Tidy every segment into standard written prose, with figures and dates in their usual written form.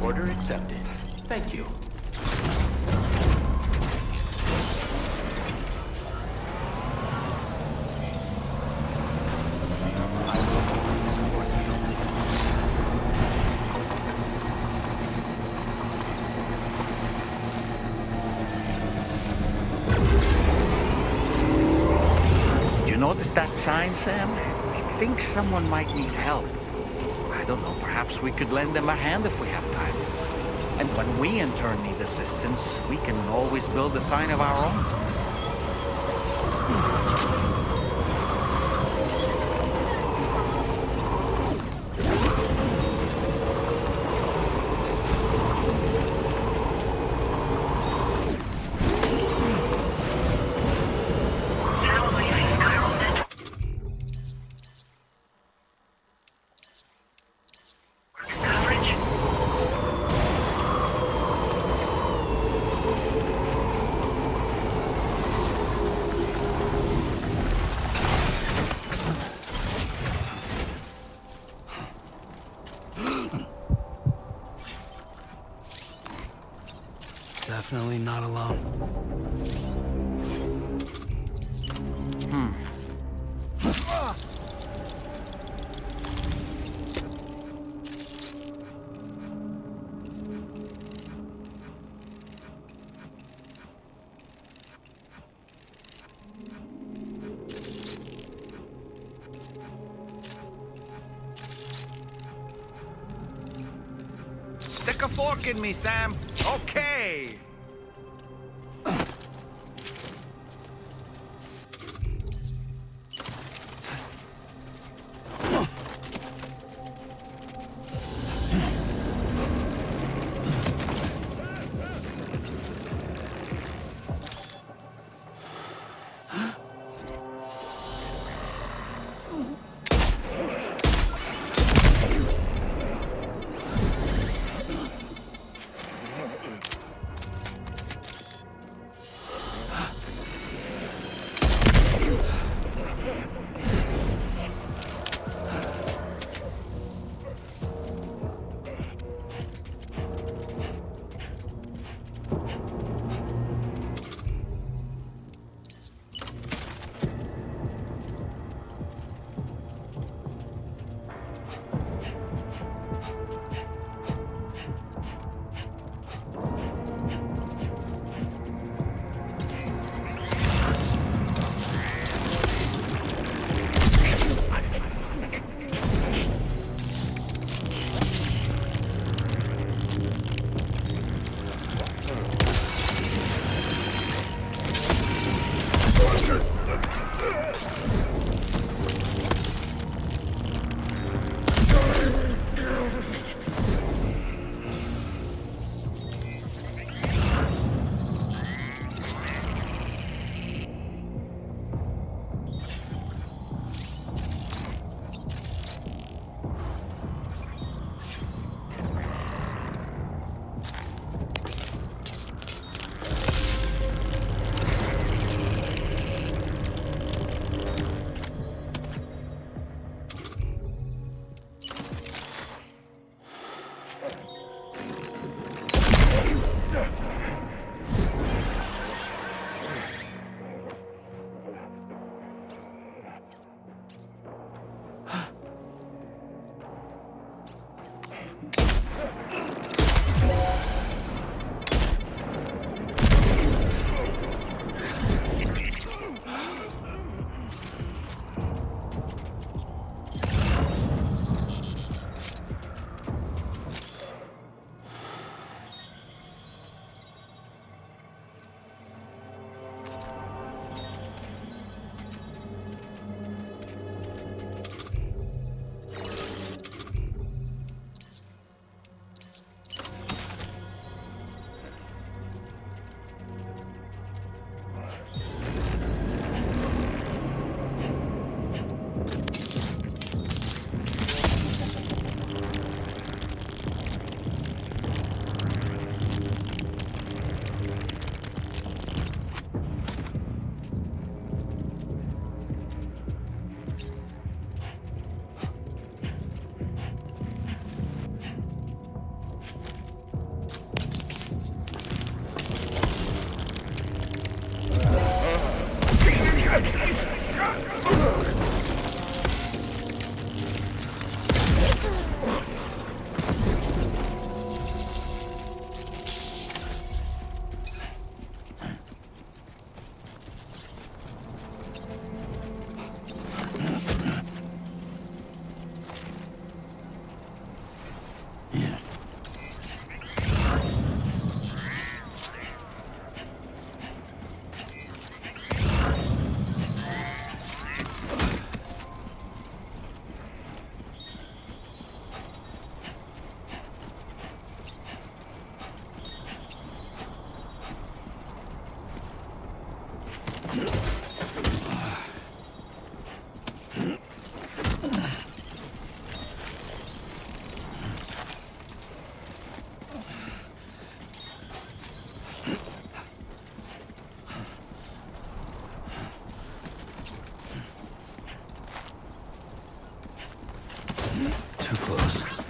Order accepted. Thank you. Did you notice that sign, Sam? I think someone might need help. I don't know, perhaps we could lend them a hand if we have time. And when we in turn need assistance, we can always build a sign of our own. Definitely not alone. Stick a fork in me, Sam. Okay. Too close.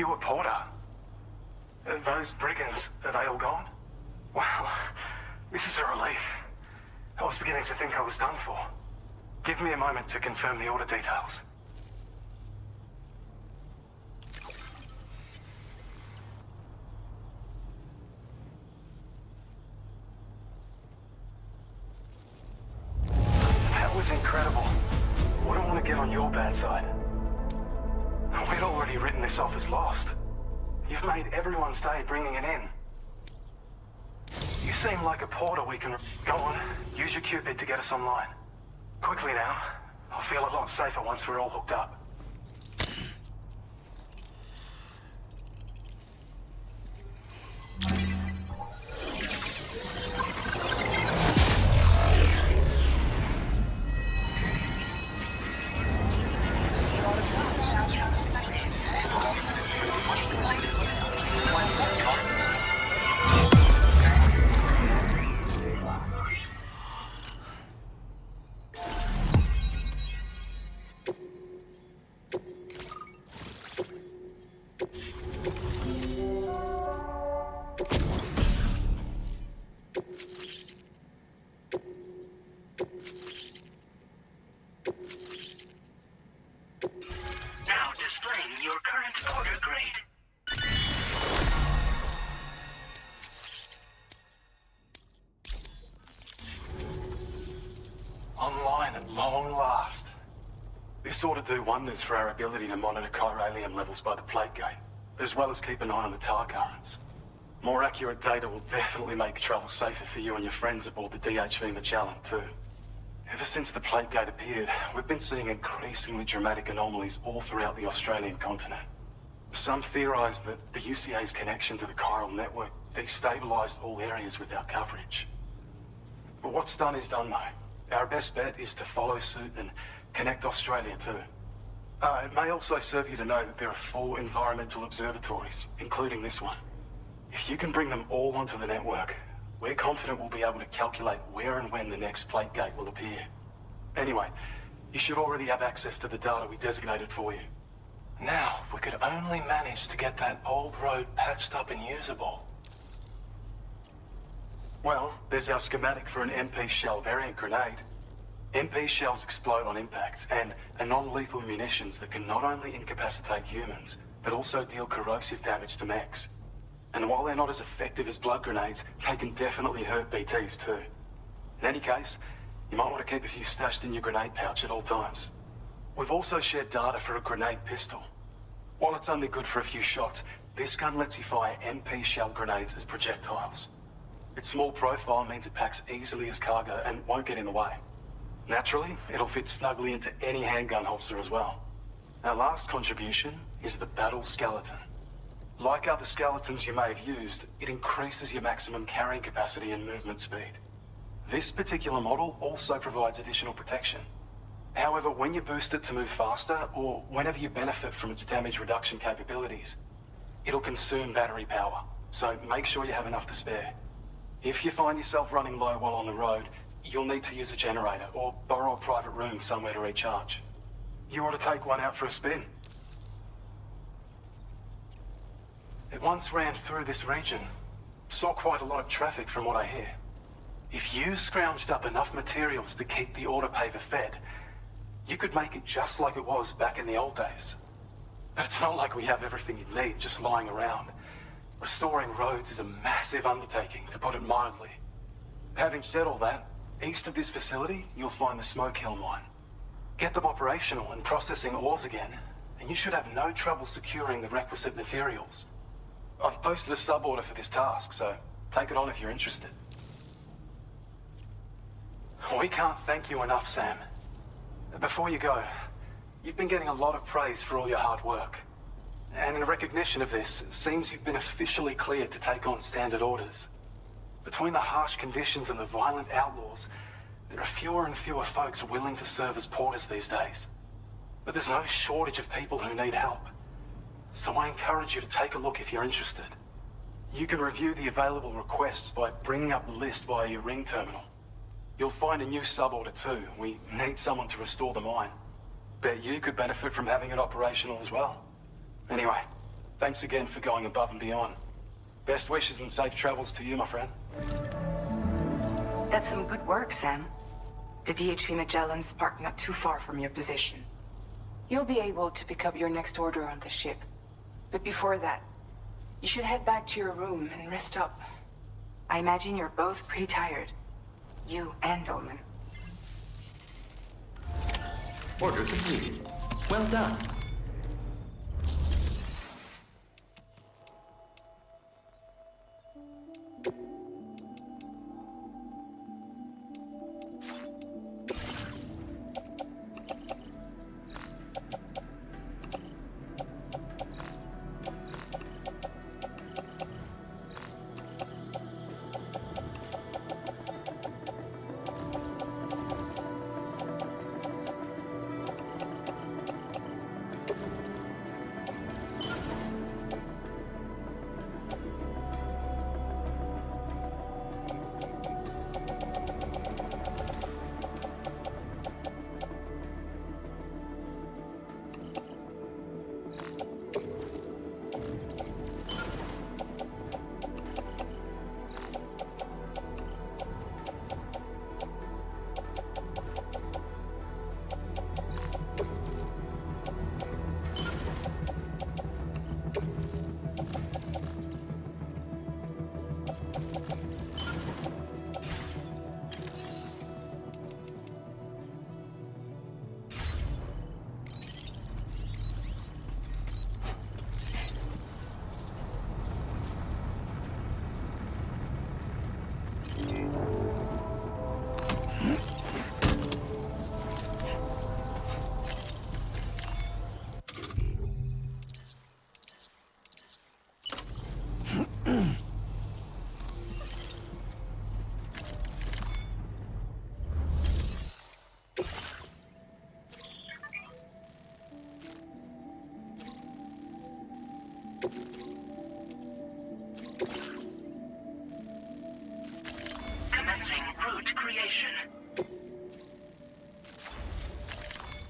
You were Porter. Those brigands, are they all gone? Well, this is a relief. I was beginning to think I was done for. Give me a moment to confirm the order details. That was incredible. Wouldn't want to get on your bad side. We'd already written this off as lost. You've made everyone's day bringing it in. You seem like a porter we can... Go on, use your Cupid to get us online. Quickly now. I'll feel a lot safer once we're all hooked up. Online at long last. This ought to do wonders for our ability to monitor chiralium levels by the plate gate, as well as keep an eye on the tar currents. More accurate data will definitely make travel safer for you and your friends aboard the DHV Magellan too. Ever since the plate gate appeared, we've been seeing increasingly dramatic anomalies all throughout the Australian continent. Some theorise that the UCA's connection to the chiral network destabilised all areas without coverage. But what's done is done though. Our best bet is to follow suit and connect Australia too. It may also serve you to know that there are 4 environmental observatories, including this one. If you can bring them all onto the network, we're confident we'll be able to calculate where and when the next plate gate will appear. Anyway, you should already have access to the data we designated for you. Now, if we could only manage to get that old road patched up and usable. Well, there's our schematic for an MP shell variant grenade. MP shells explode on impact and are non-lethal munitions that can not only incapacitate humans, but also deal corrosive damage to mechs. And while they're not as effective as blood grenades, they can definitely hurt BTs too. In any case, you might want to keep a few stashed in your grenade pouch at all times. We've also shared data for a grenade pistol. While it's only good for a few shots, this gun lets you fire MP shell grenades as projectiles. Its small profile means it packs easily as cargo and won't get in the way. Naturally, it'll fit snugly into any handgun holster as well. Our last contribution is the battle skeleton. Like other skeletons you may have used, it increases your maximum carrying capacity and movement speed. This particular model also provides additional protection. However, when you boost it to move faster, or whenever you benefit from its damage reduction capabilities, it'll consume battery power, so make sure you have enough to spare. If you find yourself running low while on the road, you'll need to use a generator or borrow a private room somewhere to recharge. You ought to take one out for a spin. It once ran through this region. Saw quite a lot of traffic from what I hear. If you scrounged up enough materials to keep the autopaver fed, you could make it just like it was back in the old days. But it's not like we have everything you need just lying around. Restoring roads is a massive undertaking, to put it mildly. Having said all that, east of this facility, you'll find the Smoke Hill mine. Get them operational and processing ores again, and you should have no trouble securing the requisite materials. I've posted a sub-order for this task, so take it on if you're interested. We can't thank you enough, Sam. Before you go, you've been getting a lot of praise for all your hard work. And in recognition of this, it seems you've been officially cleared to take on standard orders. Between the harsh conditions and the violent outlaws, there are fewer and fewer folks willing to serve as porters these days. But there's no shortage of people who need help. So I encourage you to take a look if you're interested. You can review the available requests by bringing up the list via your ring terminal. You'll find a new sub-order too. We need someone to restore the mine. Bet you could benefit from having it operational as well. Anyway, Thanks again for going above and beyond. Best wishes and safe travels to you, my friend. That's some good work, Sam. The DHV Magellan's parked not too far from your position. You'll be able to pick up your next order on the ship. But before that, you should head back to your room and rest up. I imagine you're both pretty tired. You and Dolman. Order completed. Well done. Commencing route creation.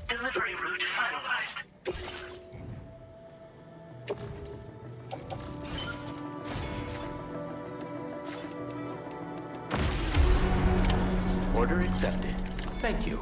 Delivery route finalized. Order accepted. Thank you.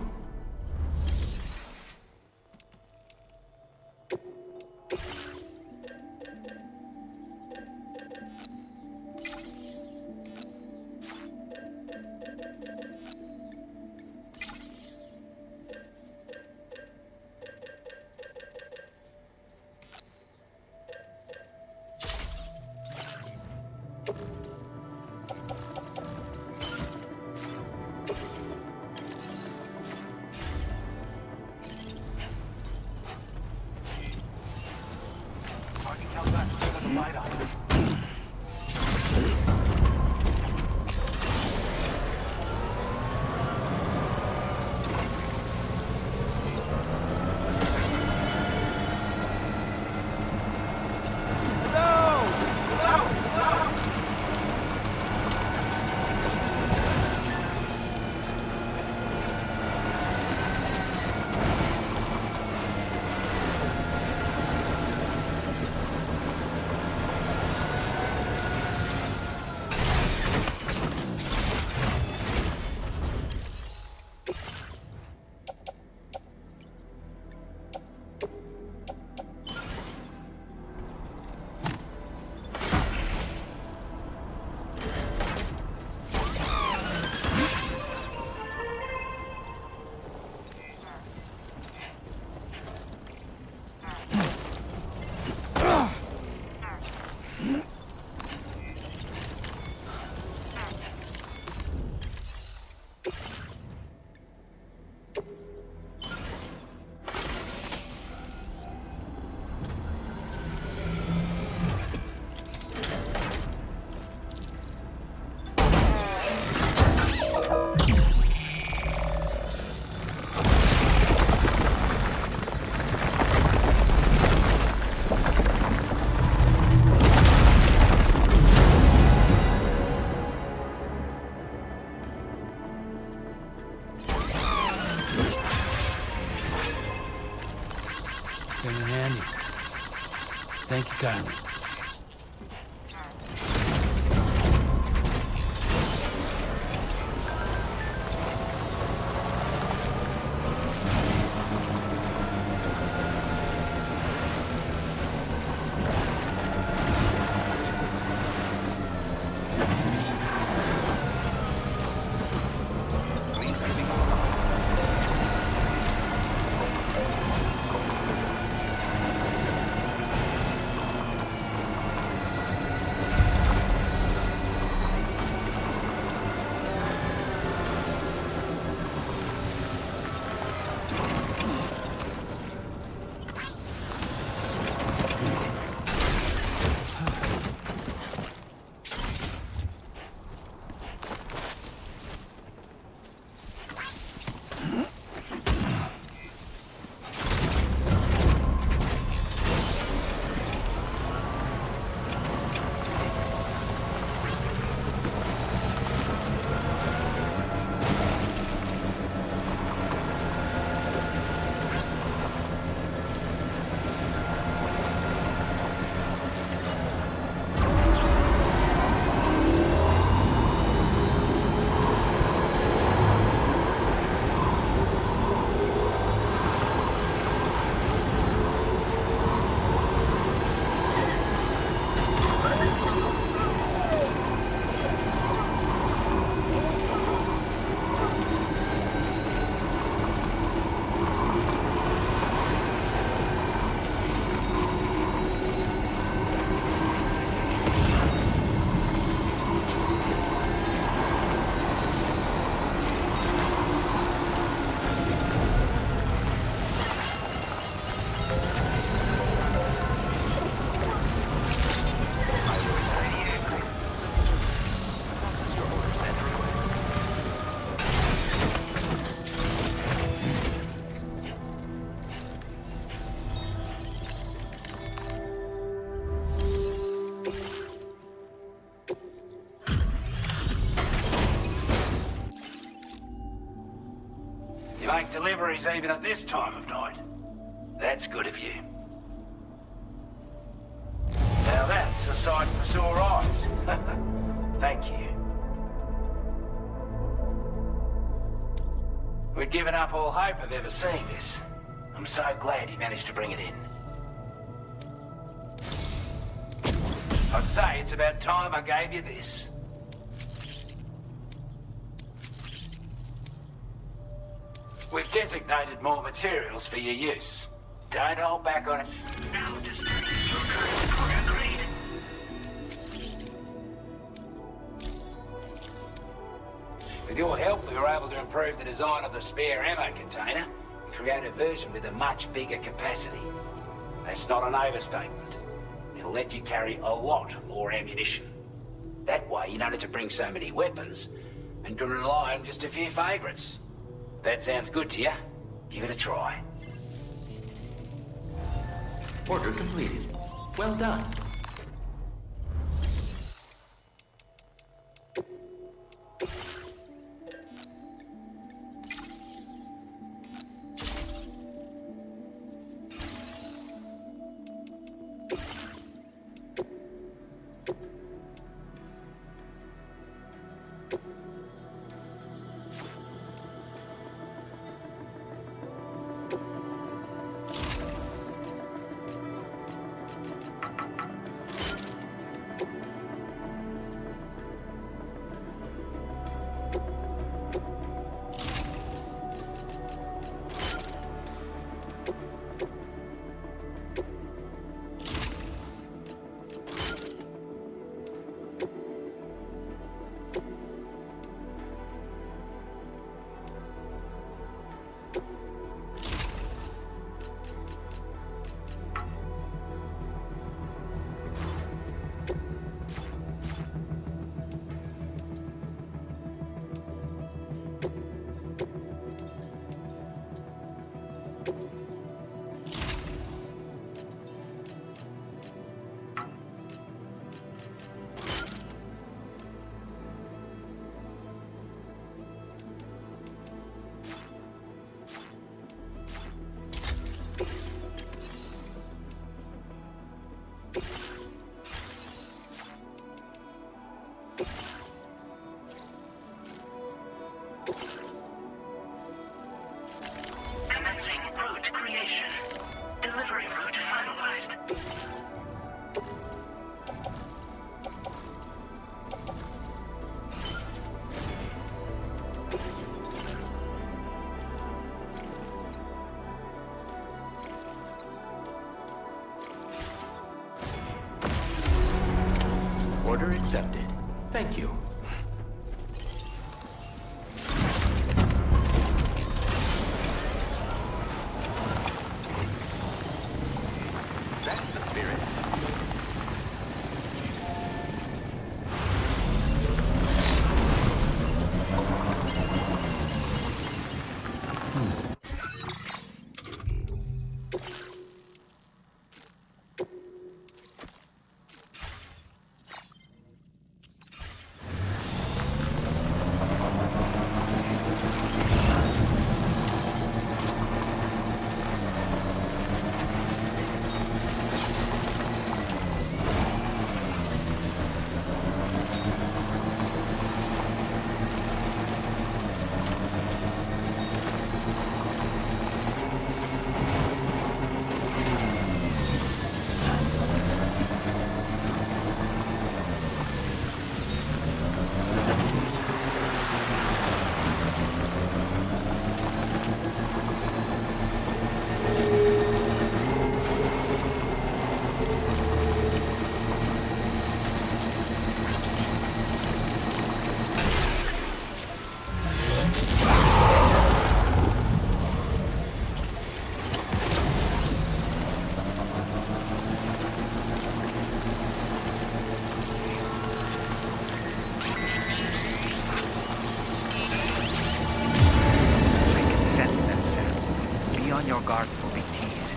Been in handy. Thank you kindly. Make deliveries even at this time of night. That's good of you. Now that's a sight for sore eyes. Thank you. We'd given up all hope of ever seeing this. I'm so glad he managed to bring it in. I'd say it's about time I gave you this. We've designated more materials for your use. Don't hold back on it. Now discerning your current order grade. With your help, we were able to improve the design of the spare ammo container and create a version with a much bigger capacity. That's not an overstatement. It'll let you carry a lot more ammunition. That way, you don't have to bring so many weapons and can rely on just a few favorites. That sounds good to you? Give it a try. Order completed. Well done. recovery route finalized. Order accepted. Thank you. That's the spirit. On your guard for big tease.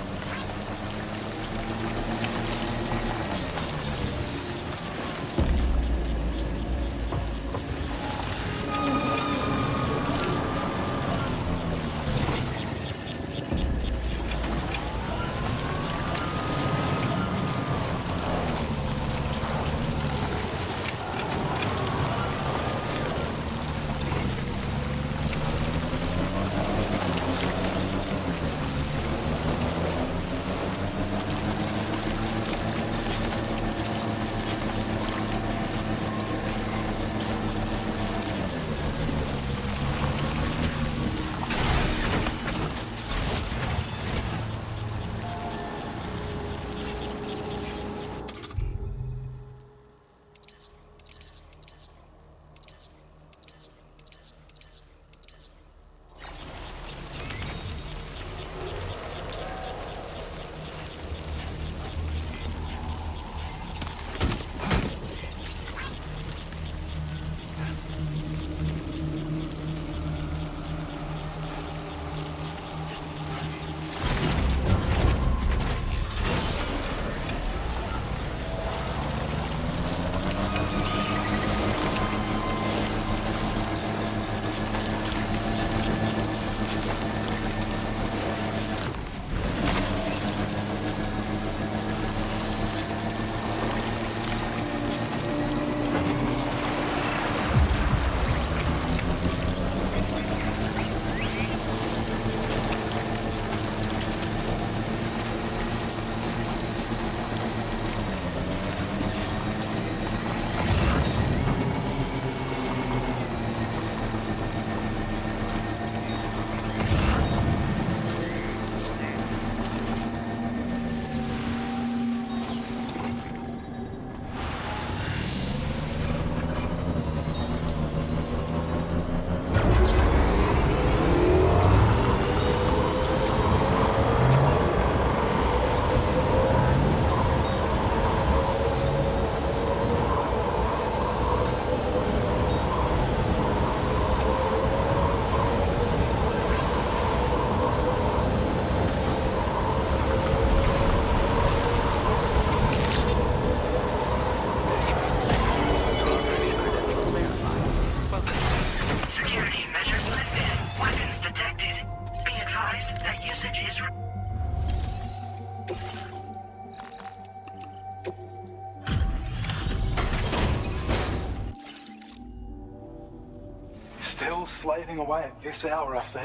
Still slaving away at this hour, I see.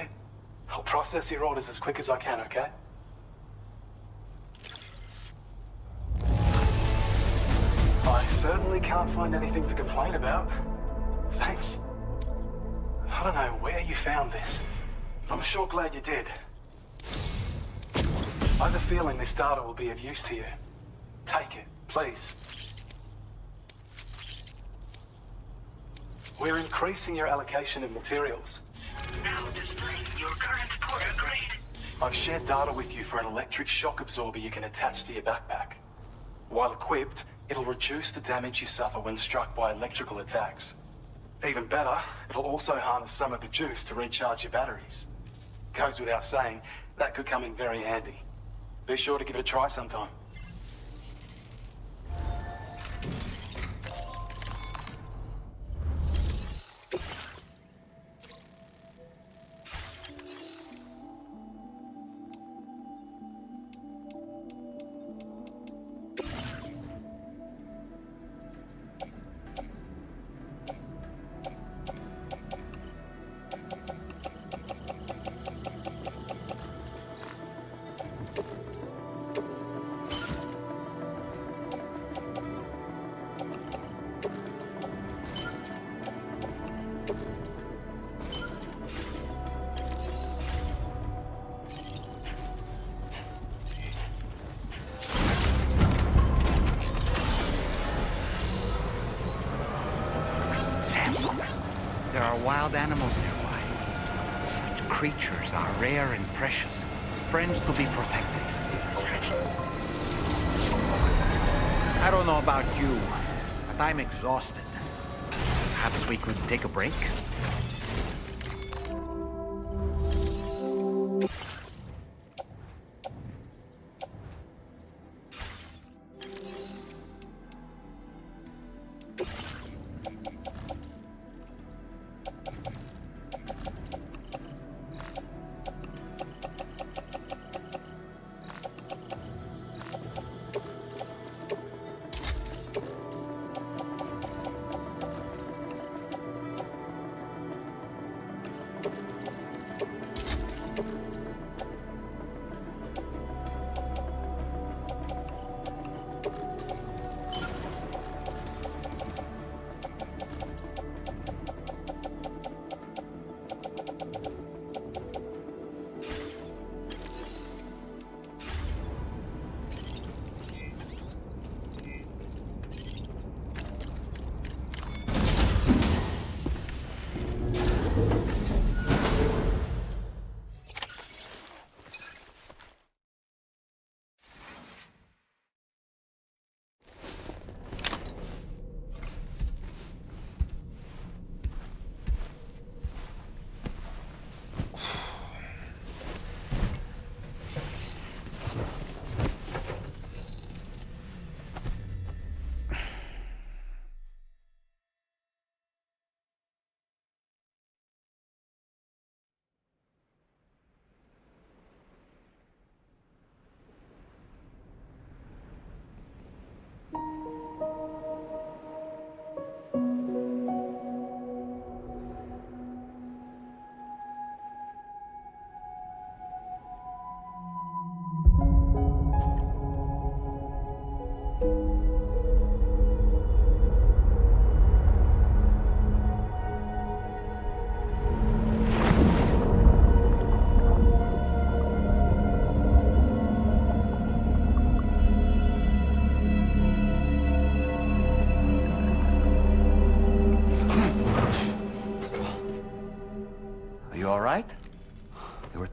I'll process your orders as quick as I can, okay? I certainly can't find anything to complain about. Thanks. I don't know where you found this. I'm sure glad you did. I have a feeling this data will be of use to you. Take it, please. We're increasing your allocation of materials. Now displaying your current porter grade. I've shared data with you for an electric shock absorber you can attach to your backpack. While equipped, it'll reduce the damage you suffer when struck by electrical attacks. Even better, it'll also harness some of the juice to recharge your batteries. Goes without saying, that could come in very handy. Be sure to give it a try sometime. There are wild animals nearby. Such creatures are rare and precious, friends to be protected. I don't know about you, but I'm exhausted. Perhaps we could take a break?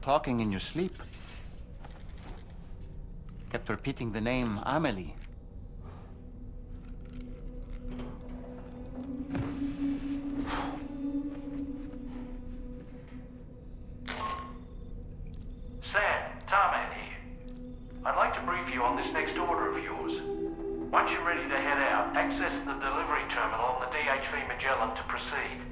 Talking in your sleep. Kept repeating the name Amelie. Sam, Tarman here. I'd like to brief you on this next order of yours. Once you're ready to head out, access the delivery terminal on the DHV Magellan to proceed.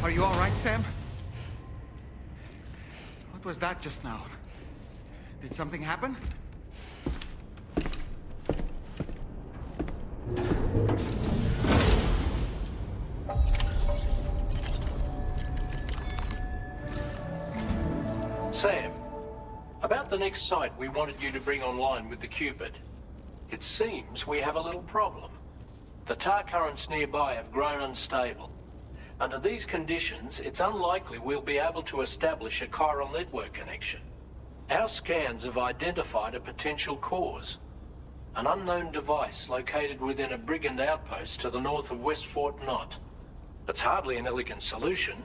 Are you all right, Sam? What was that just now? Did something happen? Sam, about the next site we wanted you to bring online with the Cupid. It seems we have a little problem. The tar currents nearby have grown unstable. Under these conditions, it's unlikely we'll be able to establish a chiral network connection. Our scans have identified a potential cause. An unknown device located within a brigand outpost to the north of West Fort Knot. It's hardly an elegant solution,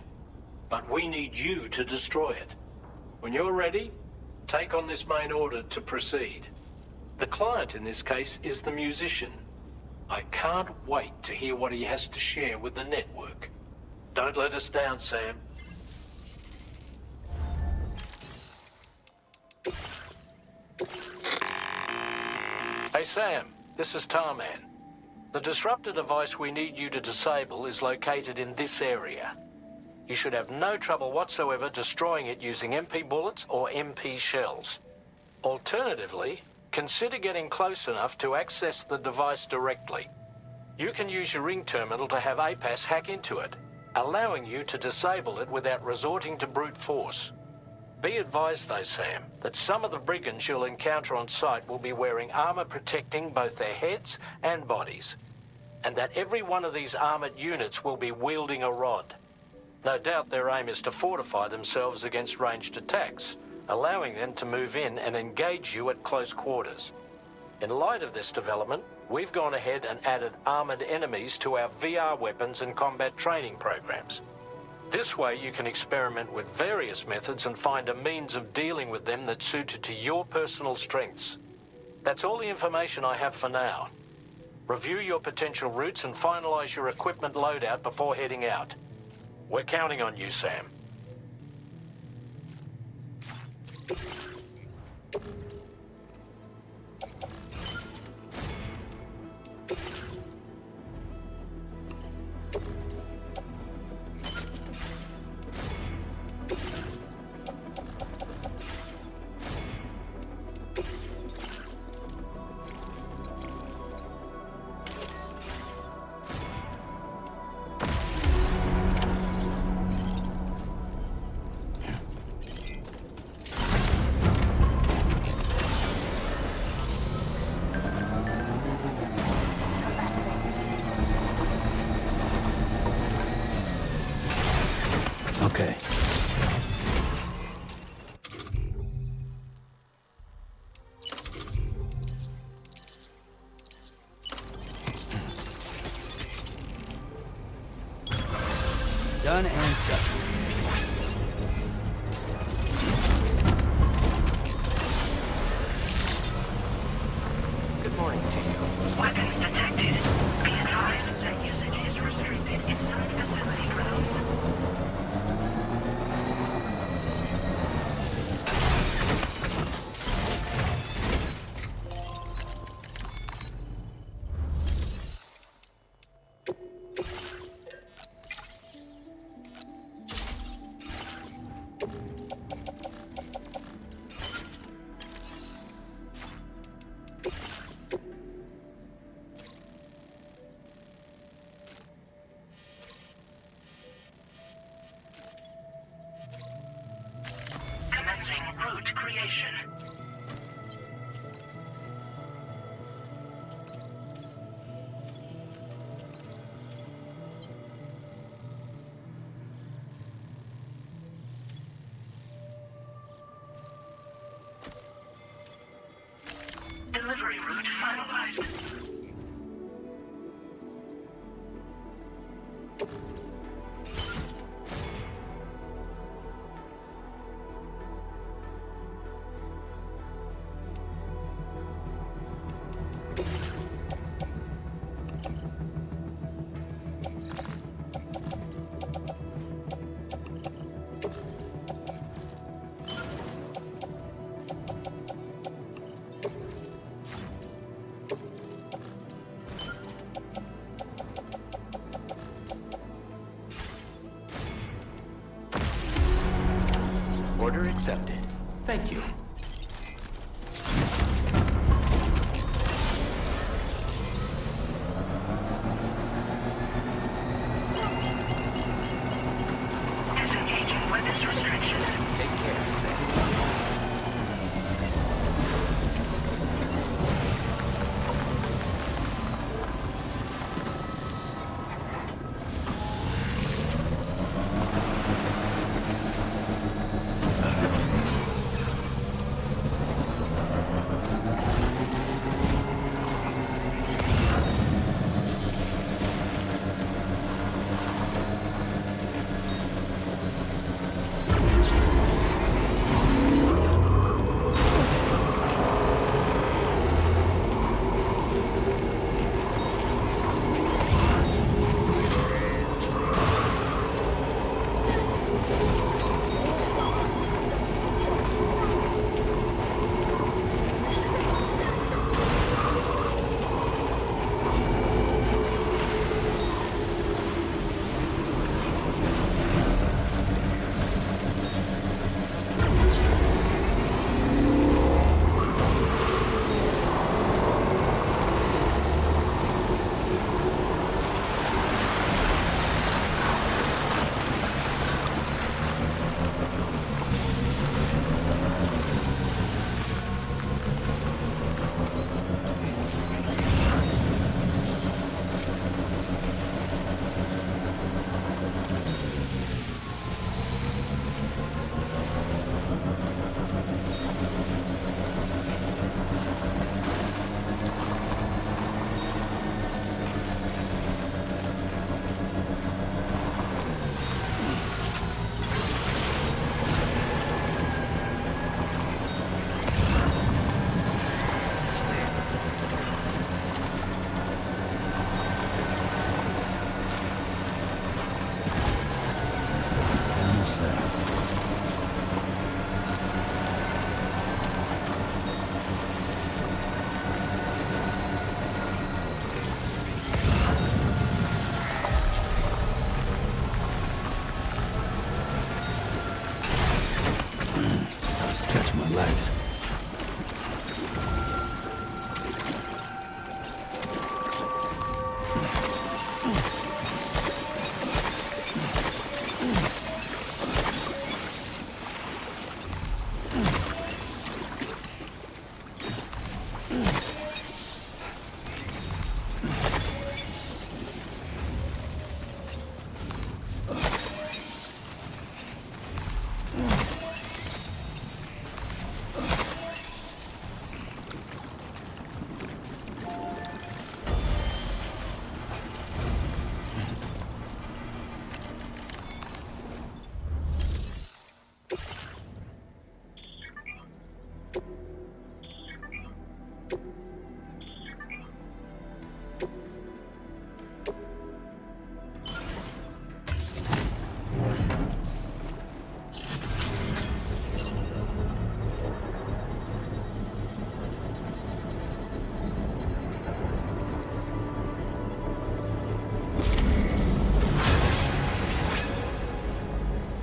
but we need you to destroy it. When you're ready, take on this main order to proceed. The client in this case is the musician. I can't wait to hear what he has to share with the network. Don't let us down, Sam. Hey, Sam. This is Tarman. The disruptor device we need you to disable is located in this area. You should have no trouble whatsoever destroying it using MP bullets or MP shells. Alternatively, consider getting close enough to access the device directly. You can use your ring terminal to have APAS hack into it, allowing you to disable it without resorting to brute force. Be advised though, Sam, that some of the brigands you'll encounter on site will be wearing armor protecting both their heads and bodies, and that every one of these armored units will be wielding a rod. No doubt their aim is to fortify themselves against ranged attacks, allowing them to move in and engage you at close quarters. In light of this development, we've gone ahead and added armored enemies to our VR weapons and combat training programs. This way you can experiment with various methods and find a means of dealing with them that's suited to your personal strengths. That's all the information I have for now. Review your potential routes and finalize your equipment loadout before heading out. We're counting on you, Sam. Okay. Done and done. Good morning to you. Weapons detected. Be advised that usage is restricted inside facility grounds. Commencing route creation. Delivery route finalized. Order accepted. Thank you. Disengaging weapons restrictions. Take care, Sam. Legs.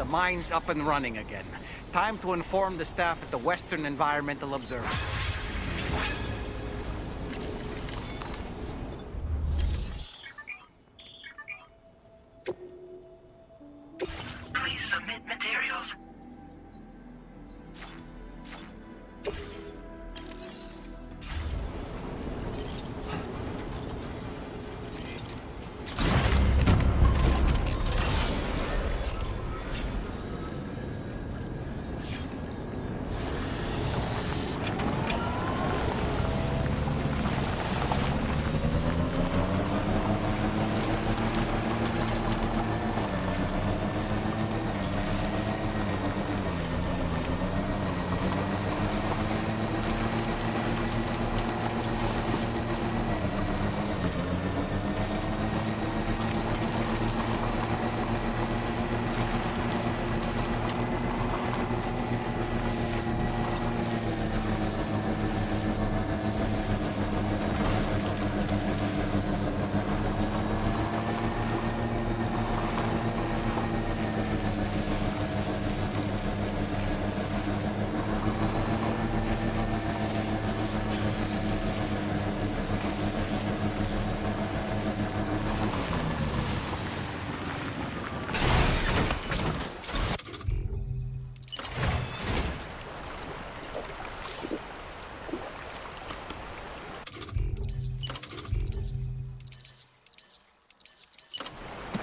Mine's up and running again. Time to inform the staff at the Western Environmental Observatory. Please submit materials.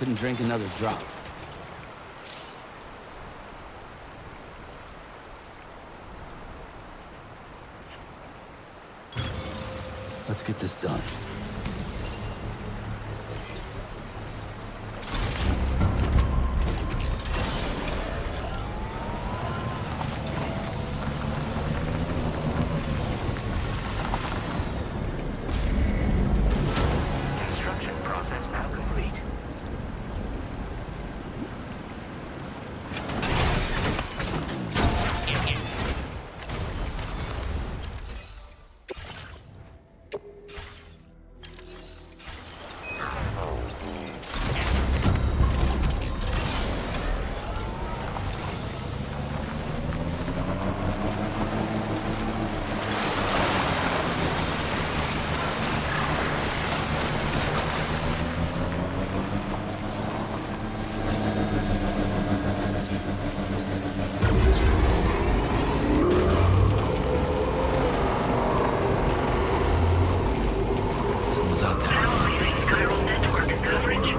couldn't drink another drop. Let's get this done. Construction process now complete. Someone's out there. Now leaving chiral network coverage.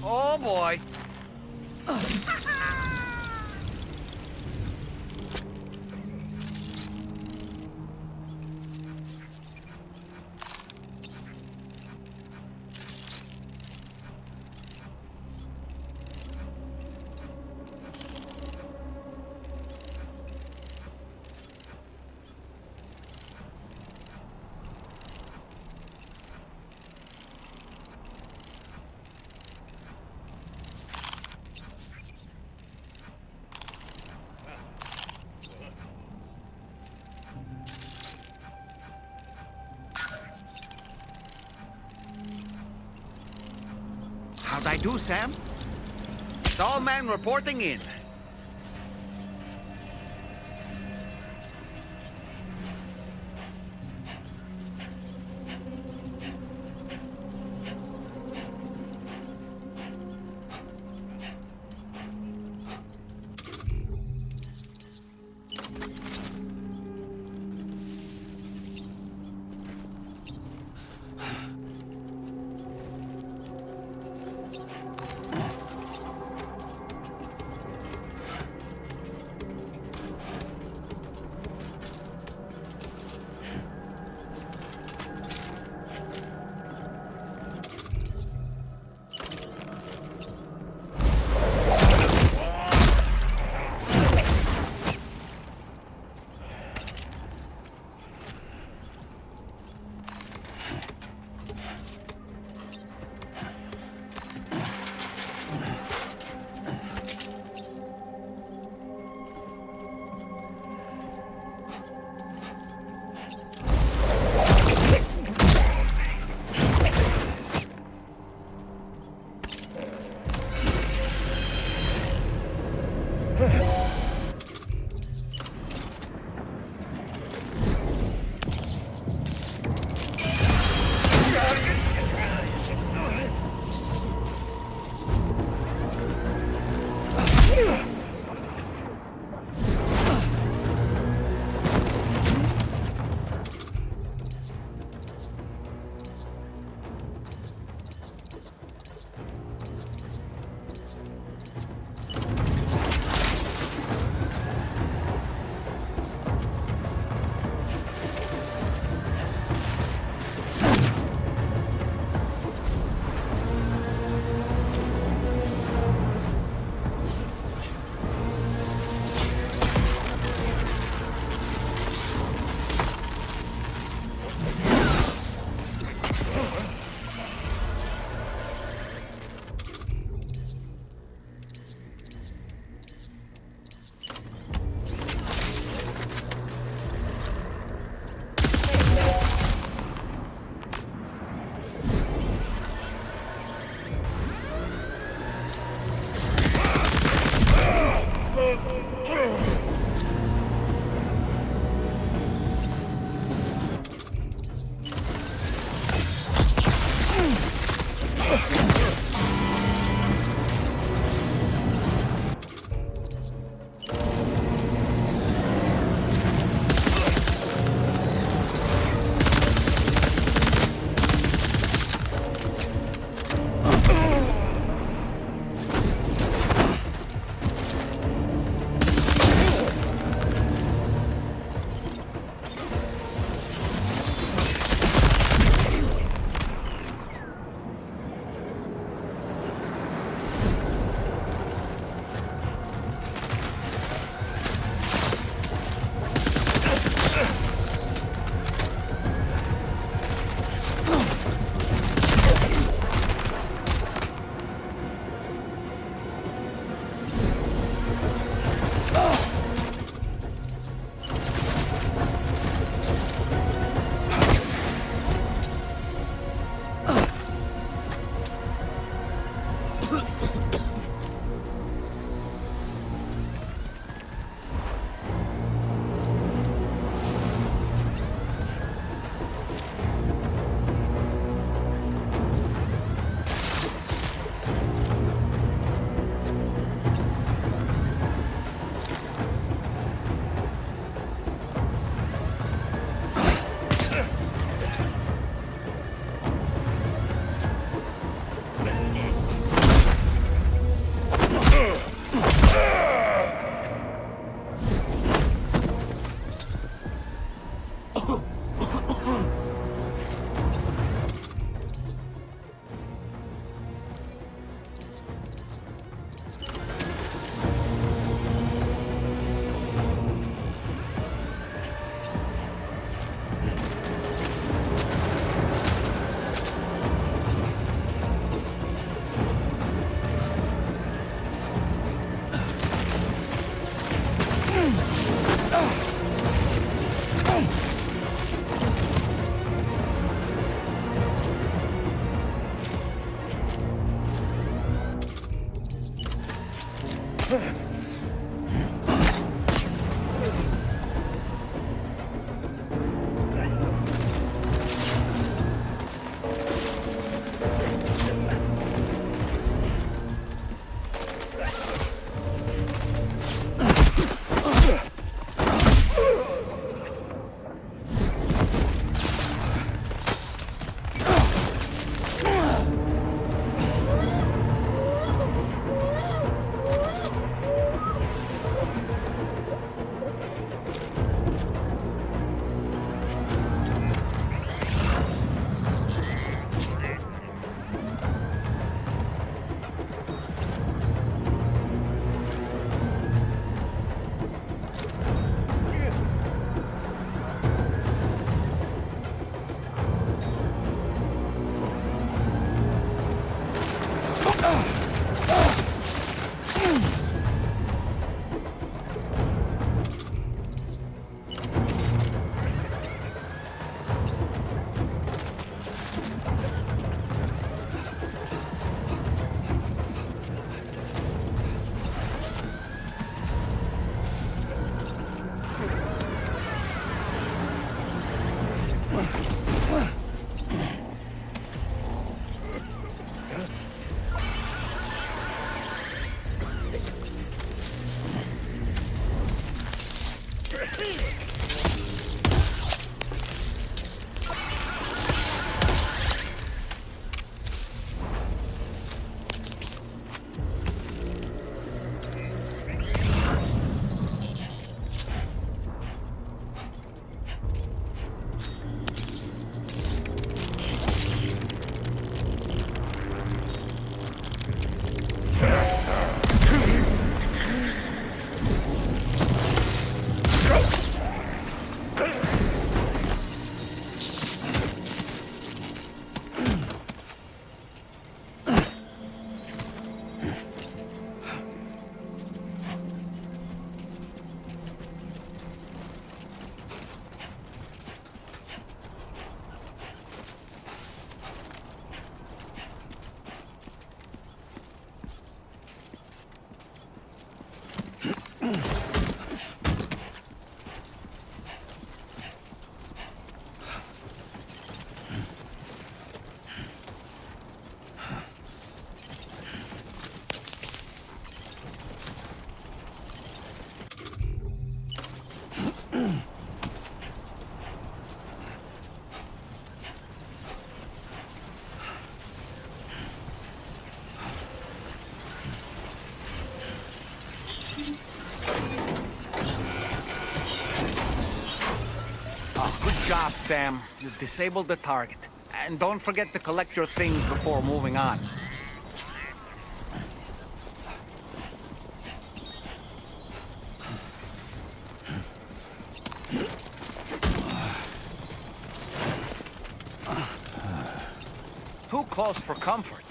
Oh boy. How'd I do, Sam? Tall man reporting in. Good job, Sam. You've disabled the target. And don't forget to collect your things before moving on. Too close for comfort.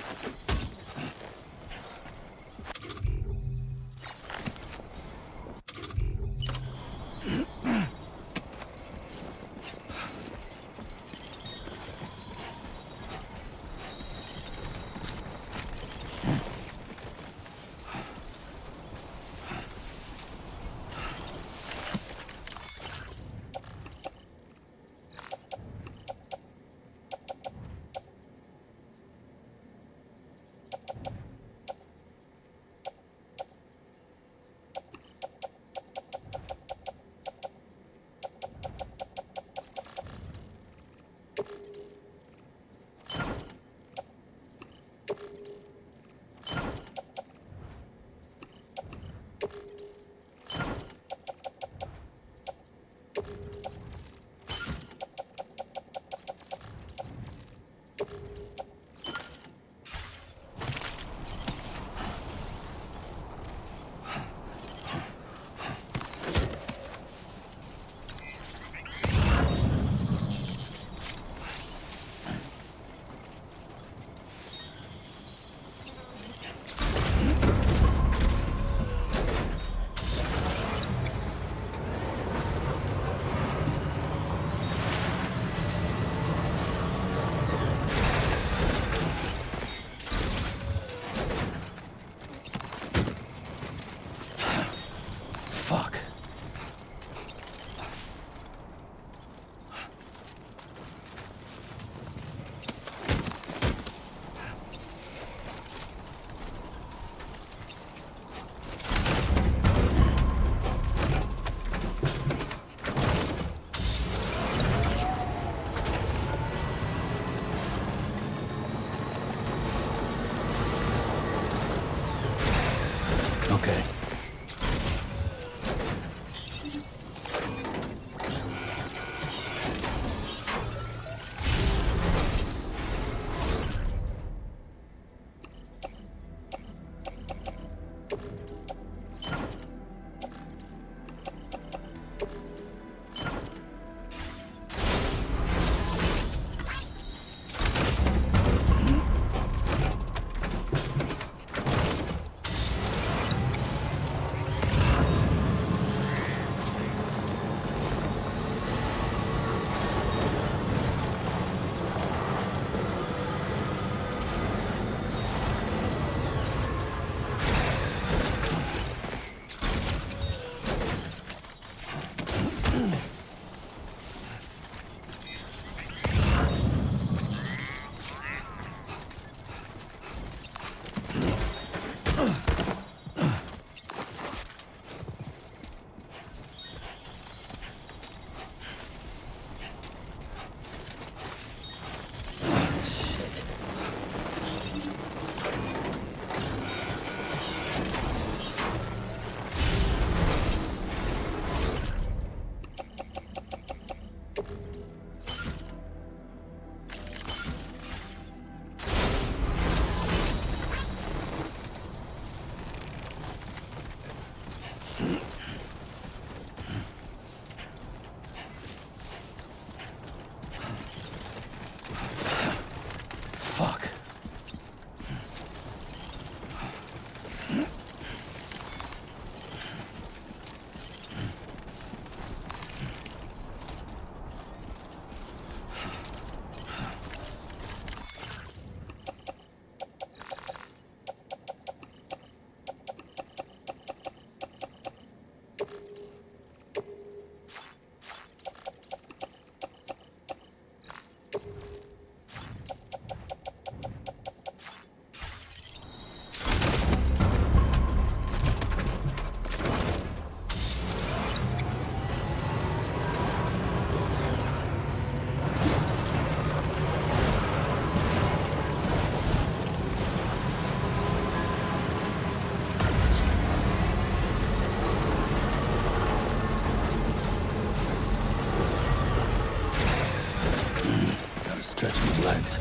Stretch my legs.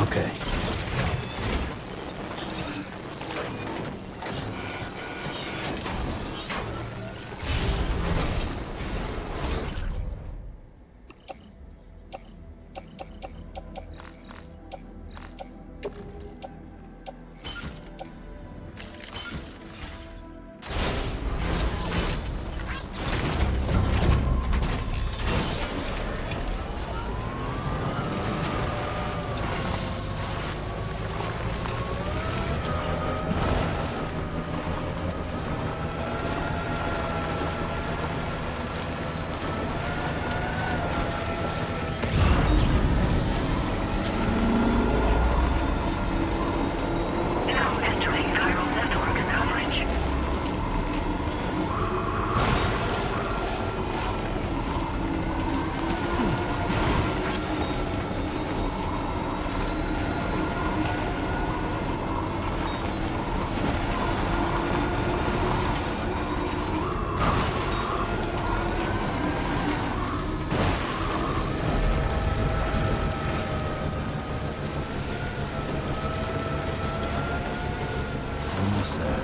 Okay. Now entering chiral network coverage. Almost there.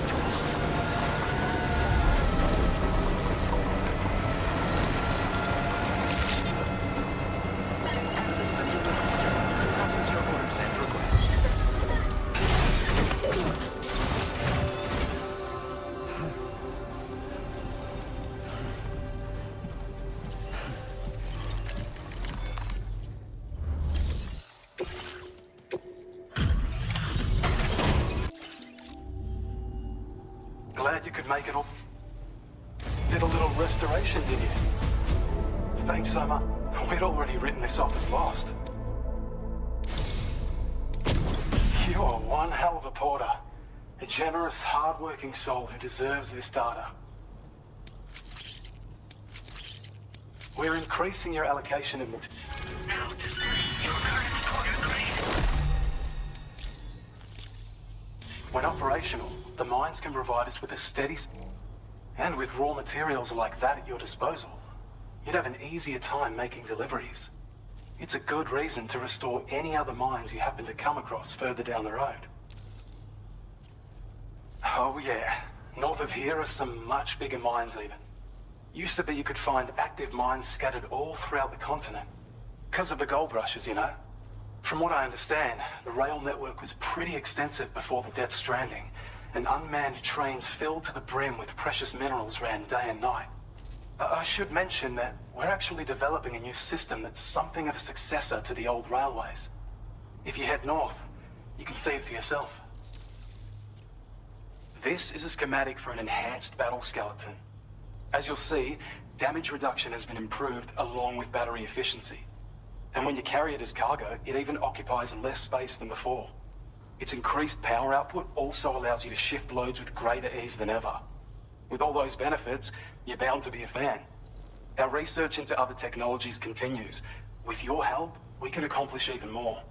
Passes your orders and requests. Glad you could make it all. Did a little restoration, did you? Thanks so much. We'd already written this off as lost. You're one hell of a porter. A generous, hard-working soul who deserves this data. We're increasing your allocation of material. Now display your current porter grade. When operational, the mines can provide us with a steady... And with raw materials like that at your disposal, you'd have an easier time making deliveries. It's a good reason to restore any other mines you happen to come across further down the road. Oh yeah, North of here are some much bigger mines even. Used to be you could find active mines scattered all throughout the continent. Because of the gold rushes, you know. From what I understand, the rail network was pretty extensive before the Death Stranding, and unmanned trains filled to the brim with precious minerals ran day and night. I should mention that we're actually developing a new system that's something of a successor to the old railways. If you head north, you can see it for yourself. This is a schematic for an enhanced battle skeleton. As you'll see, damage reduction has been improved along with battery efficiency. And when you carry it as cargo, it even occupies less space than before. Its increased power output also allows you to shift loads with greater ease than ever. With all those benefits, you're bound to be a fan. Our research into other technologies continues. With your help, we can accomplish even more.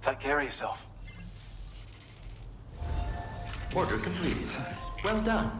Take care of yourself. Order complete. Well done.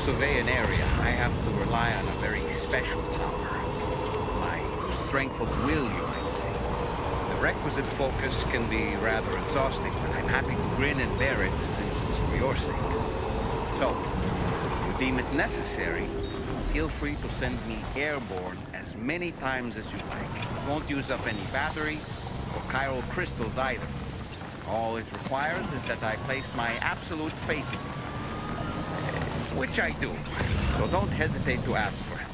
survey an area, I have to rely on a very special power. My strength of will, you might say. The requisite focus can be rather exhausting, but I'm happy to grin and bear it since it's for your sake. So, if you deem it necessary, feel free to send me airborne as many times as you like. It won't use up any battery or chiral crystals either. All it requires is that I place my absolute faith in you. which I do. So don't hesitate to ask for help.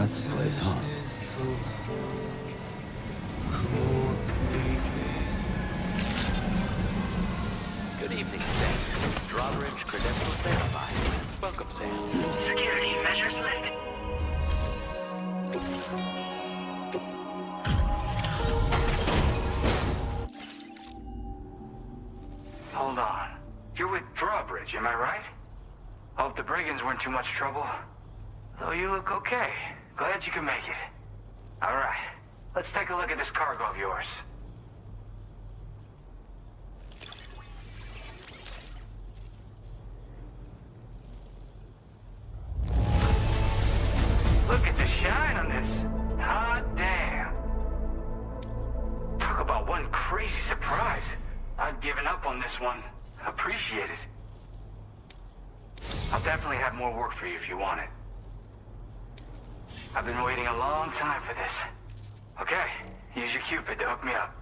That's the place, huh? Good evening, Sam. Drawbridge credentials verified. Welcome, Sam. Security measures lifted. Hold on. You're with Drawbridge, am I right? Hope the brigands weren't too much trouble. Though you look okay. Glad you can make it. All right. Let's take a look at this cargo of yours. Look at the shine on this. Hot damn. Talk about one crazy surprise. I'd given up on this one. Appreciate it. I'll definitely have more work for you if you want it. I've been waiting a long time for this. Okay, use your Cupid to hook me up.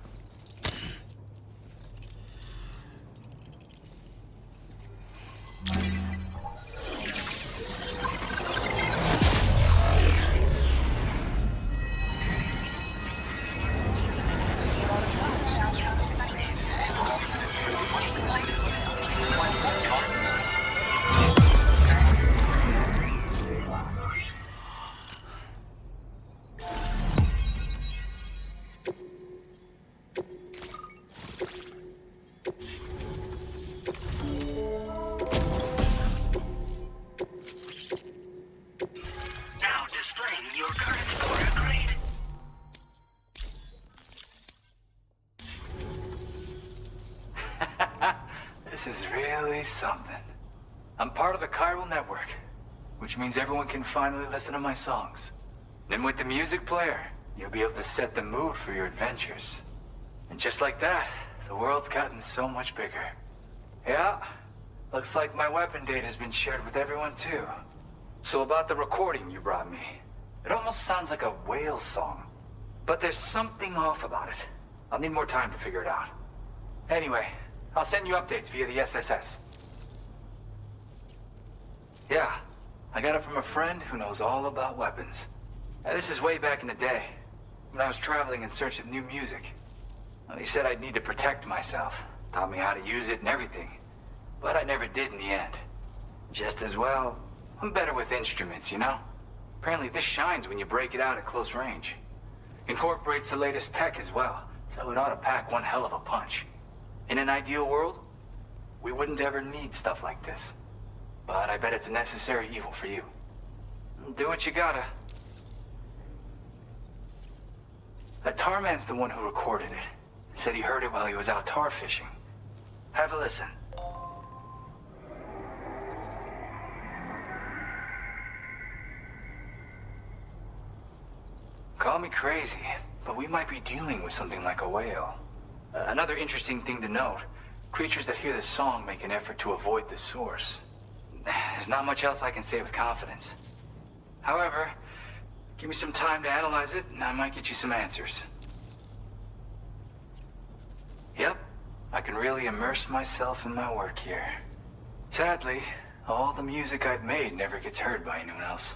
Now displaying your current score grade. This is really something. I'm part of the chiral network, which means everyone can finally listen to my songs. Then with the music player, you'll be able to set the mood for your adventures. And just like that, the world's gotten so much bigger. Yeah, looks like my weapon data has been shared with everyone too. So about the recording you brought me, it almost sounds like a whale song. But there's something off about it. I'll need more time to figure it out. Anyway, I'll send you updates via the SSS. Yeah, I got it from a friend who knows all about weapons. Now, this is way back in the day, when I was traveling in search of new music. Well, he said I'd need to protect myself, taught me how to use it and everything. But I never did in the end. Just as well, I'm better with instruments, you know? Apparently this shines when you break it out at close range. Incorporates the latest tech as well, so it ought to pack one hell of a punch. In an ideal world, we wouldn't ever need stuff like this. But I bet it's a necessary evil for you. Do what you gotta. That Tarman's the one who recorded it. Said he heard it while he was out tar fishing. Have a listen. Call me crazy, but we might be dealing with something like a whale. Another interesting thing to note, creatures that hear this song make an effort to avoid the source. There's not much else I can say with confidence. However, give me some time to analyze it, and I might get you some answers. Yep, I can really immerse myself in my work here. Sadly, all the music I've made never gets heard by anyone else.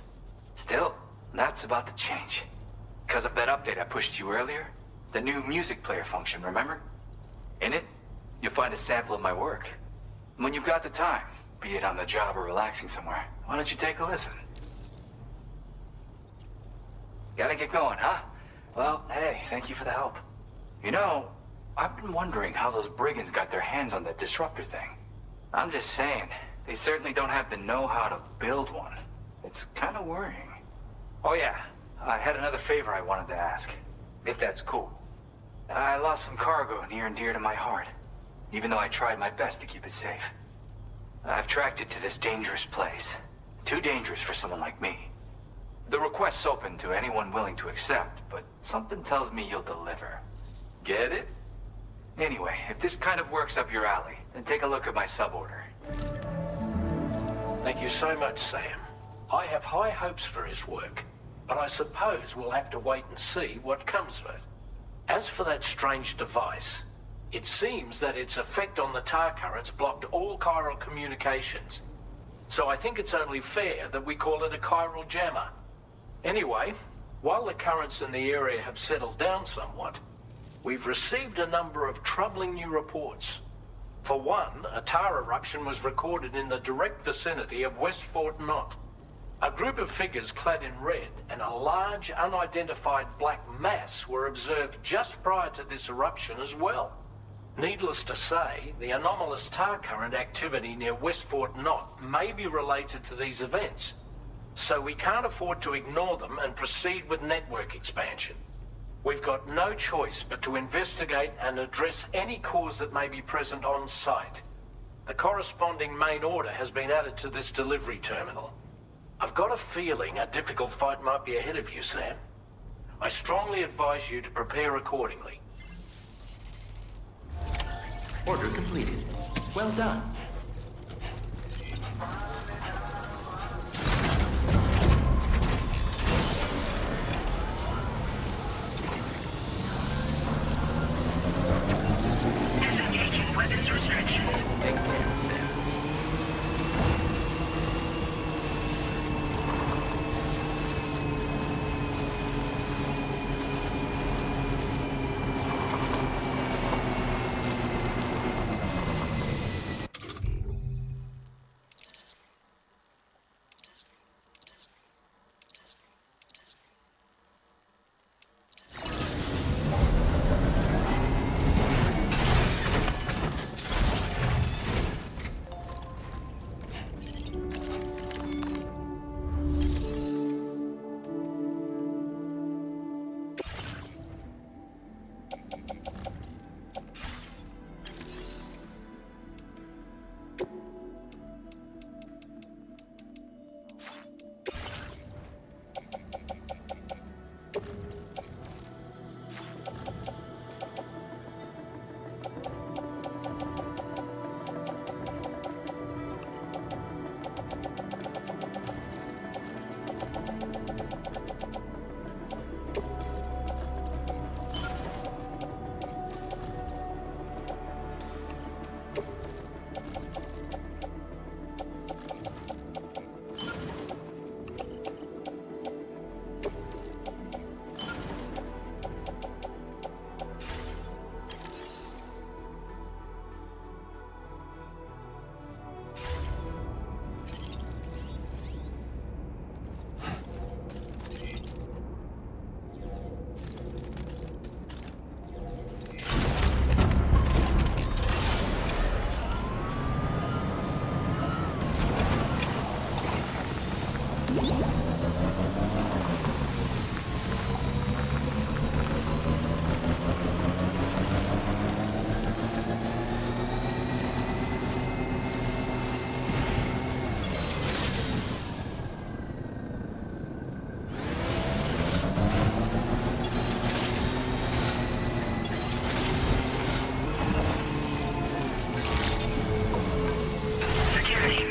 Still, that's about to change. Because of that update I pushed you earlier, the new music player function, remember? In it, you'll find a sample of my work. When you've got the time, be it on the job or relaxing somewhere. Why don't you take a listen? Gotta get going, huh? Well, hey, thank you for the help. You know, I've been wondering how those brigands got their hands on that disruptor thing. I'm just saying, they certainly don't have the know-how to build one. It's kind of worrying. Oh yeah, I had another favor I wanted to ask, if that's cool. I lost some cargo near and dear to my heart, even though I tried my best to keep it safe. I've tracked it to this dangerous place. Too dangerous for someone like me. The request's open to anyone willing to accept, but something tells me you'll deliver. Get it? Anyway, if this kind of works up your alley, then take a look at my suborder. Thank you so much, Sam. I have high hopes for his work, but I suppose we'll have to wait and see what comes of it. As for that strange device, it seems that its effect on the tar currents blocked all chiral communications. So I think it's only fair that we call it a chiral jammer. Anyway, while the currents in the area have settled down somewhat, we've received a number of troubling new reports. For one, a tar eruption was recorded in the direct vicinity of West Fort Knot. A group of figures clad in red and a large unidentified black mass were observed just prior to this eruption as well. Needless to say, the anomalous tar current activity near West Fort Knot may be related to these events, so we can't afford to ignore them and proceed with network expansion. We've got no choice but to investigate and address any cause that may be present on site. The corresponding main order has been added to this delivery terminal. I've got a feeling a difficult fight might be ahead of you, Sam. I strongly advise you to prepare accordingly. Order completed. Well done. Disengaging weapons restrictions. Take care, Sam.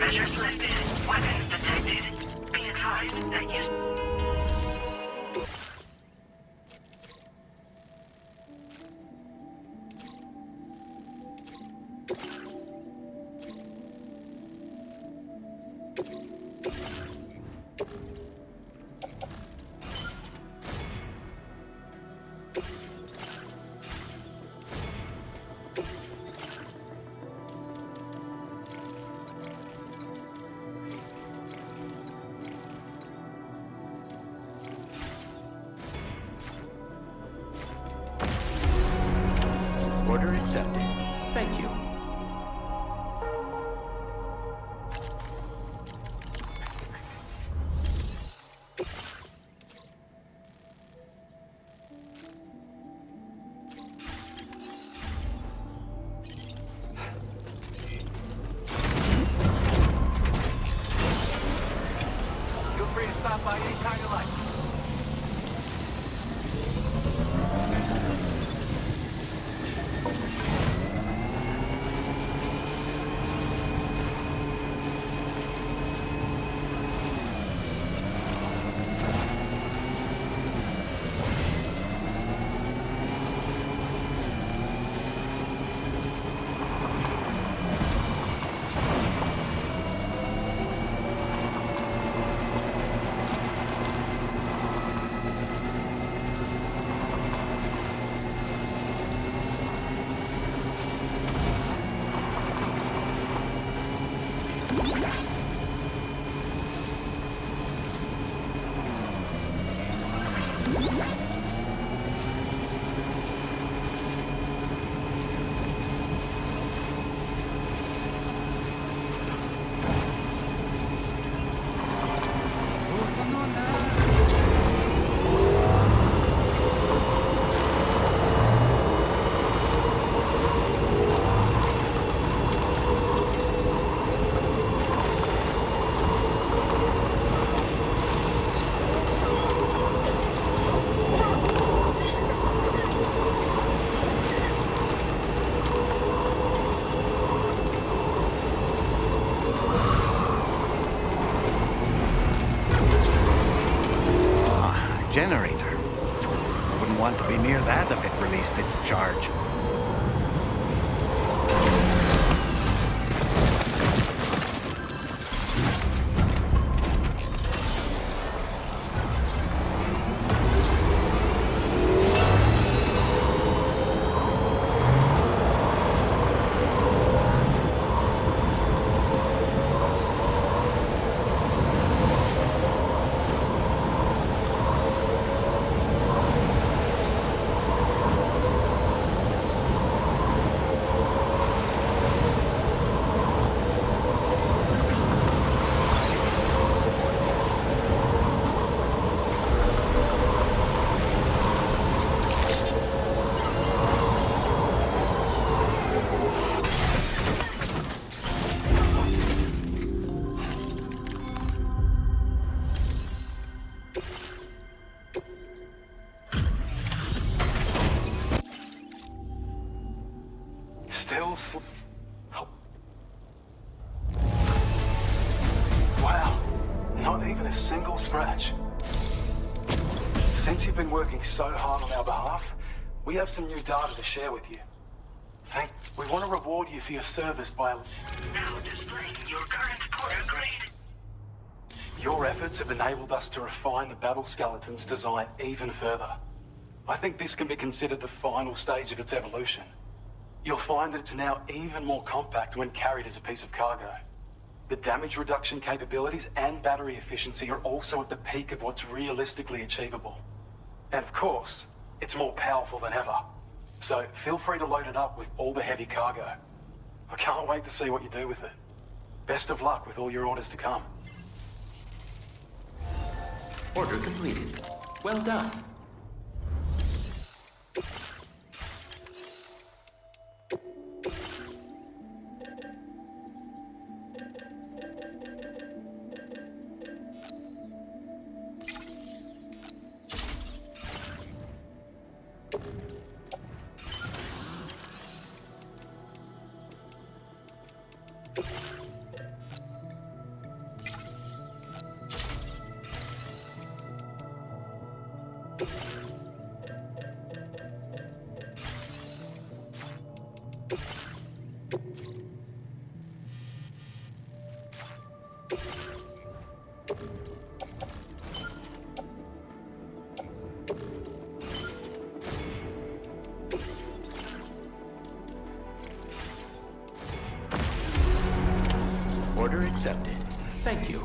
Measures lifted. Weapons detected. Be advised that you... accepted. Thank you. Feel free to stop by anytime you like. Generator. I wouldn't want to be near that if it released its charge. Oh. Wow, not even a single scratch. Since you've been working so hard on our behalf, we have some new data to share with you. We want to reward you for your service by Now displaying your current order grade. Your efforts have enabled us to refine the battle skeleton's design even further. I think this can be considered the final stage of its evolution. You'll find that it's now even more compact when carried as a piece of cargo. The damage reduction capabilities and battery efficiency are also at the peak of what's realistically achievable. And of course, it's more powerful than ever. So feel free to load it up with all the heavy cargo. I can't wait to see what you do with it. Best of luck with all your orders to come. Order completed. Well done. Order accepted. Thank you.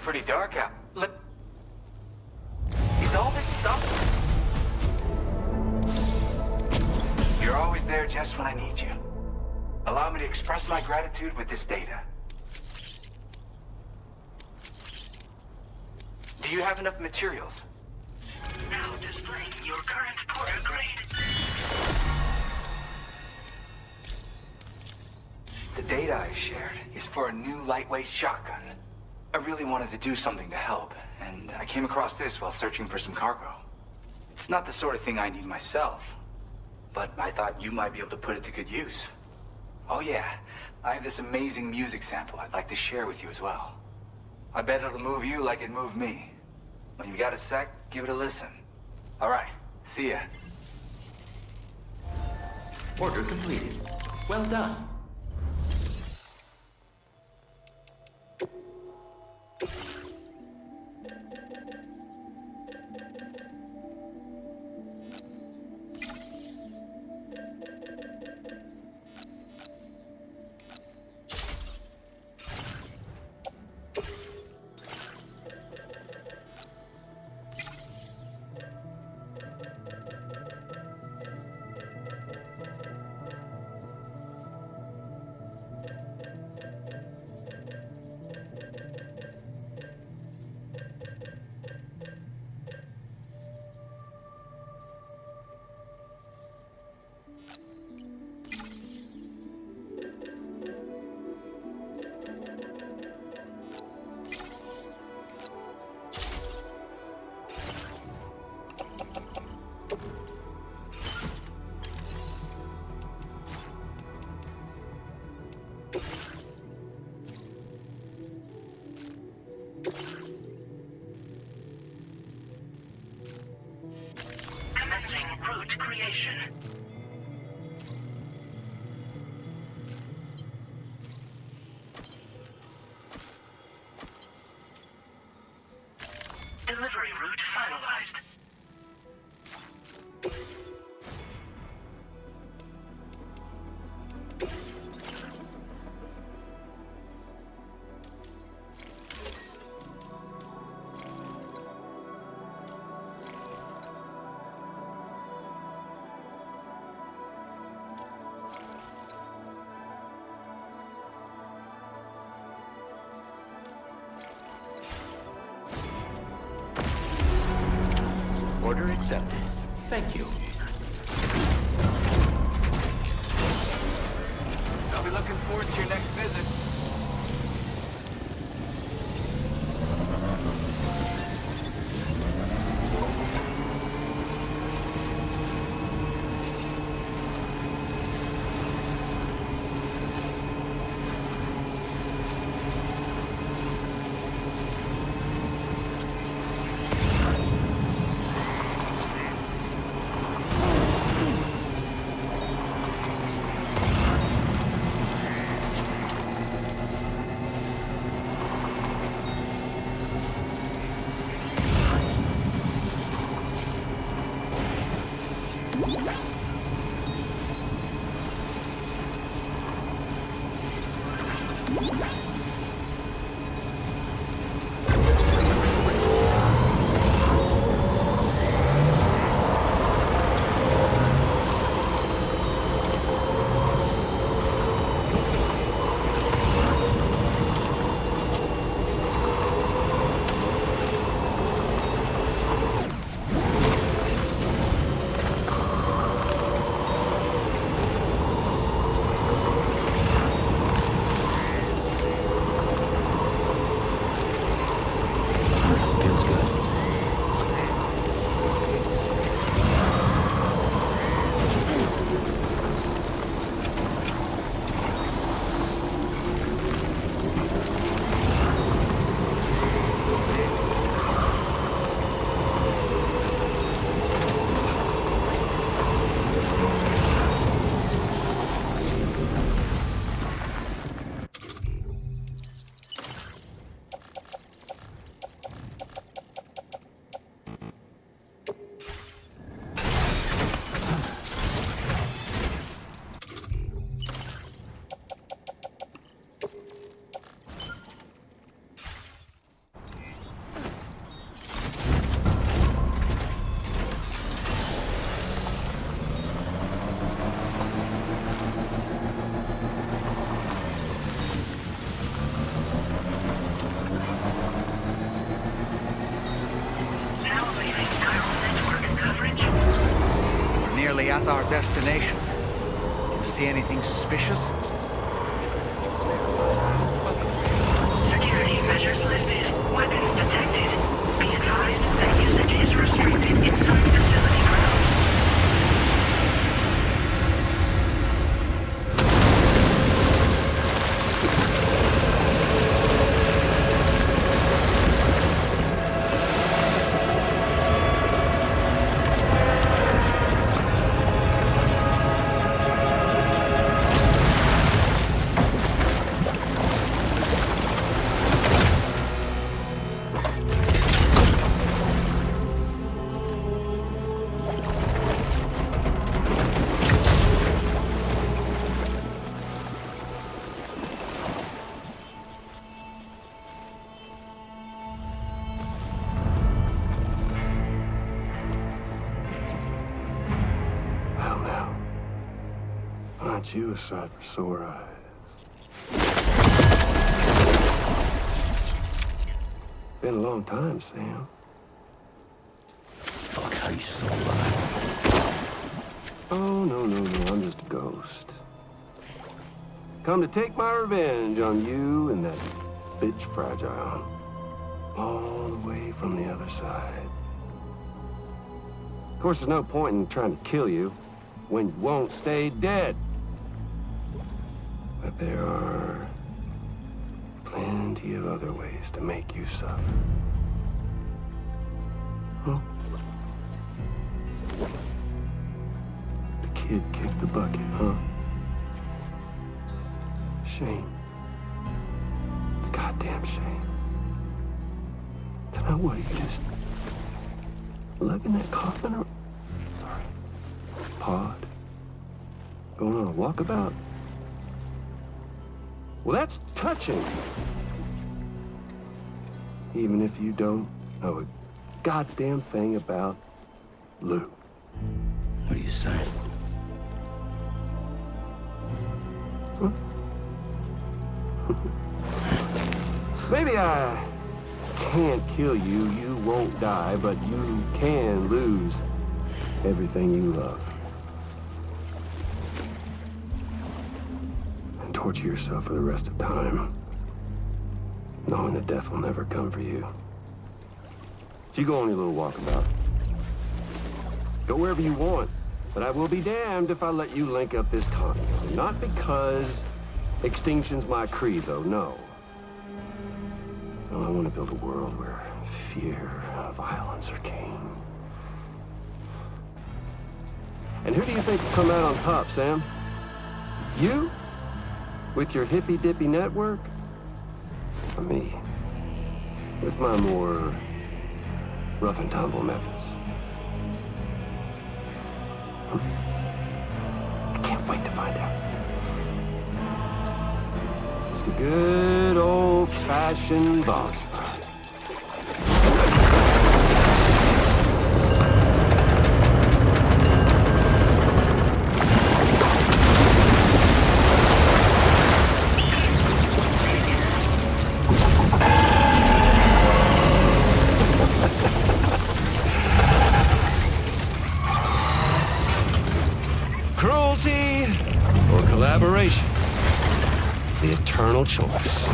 pretty dark out. Look. Is all this stuff? You're always there just when I need you. Allow me to express my gratitude with this data. Do you have enough materials? Now displaying your current Porter grade. The data I shared is for a new lightweight shotgun. I really wanted to do something to help, and I came across this while searching for some cargo. It's not the sort of thing I need myself, but I thought you might be able to put it to good use. Oh yeah, I have this amazing music sample I'd like to share with you as well. I bet it'll move you like it moved me. When you got a sec, give it a listen. All right, see ya. Order completed. Well done. Commencing route creation. Delivery route finalized. Order accepted. Thank you. I'll be looking forward to your next visit. at our destination. You see anything suspicious? Security measures lifted. Weapons detected. Be advised that usage is restricted inside facility grounds. Aren't you a sight for sore eyes? Been a long time, Sam. Fuck, how you still alive? Oh, no, I'm just a ghost. Come to take my revenge on you and that bitch Fragile. All the way from the other side. Of course, there's no point in trying to kill you when you won't stay dead. But there are plenty of other ways to make you suffer. Huh? The kid kicked the bucket, huh? Shame. Goddamn shame. So now what, are you just lugging that coffin or... Sorry. Pod? Going on a walkabout? Well, that's touching. Even if you don't know a goddamn thing about Lou. What are you saying? Huh? Maybe I can't kill you, you won't die, but you can lose everything you love. And torture yourself for the rest of time, knowing that death will never come for you. So you go on your little walkabout. Go wherever you want, but I will be damned if I let you link up this continuity. Not because extinction's my creed, though, no. No, I want to build a world where fear and violence are king. And who do you think will come out on top, Sam? You? With your hippy-dippy network? Or me? With my more rough and tumble methods? I can't wait to find out. Just a good old-fashioned boss fight. Cruelty or collaboration? The eternal choice.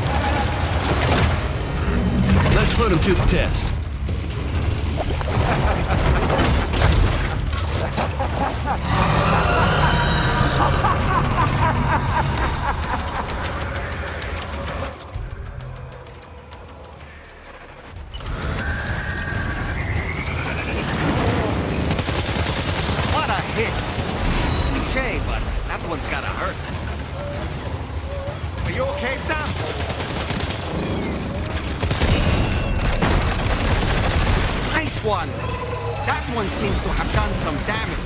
Let's put him to the test. What a hit! Cliche, but that one's gotta hurt. Are you okay, Sam? Nice one! That one seems to have done some damage.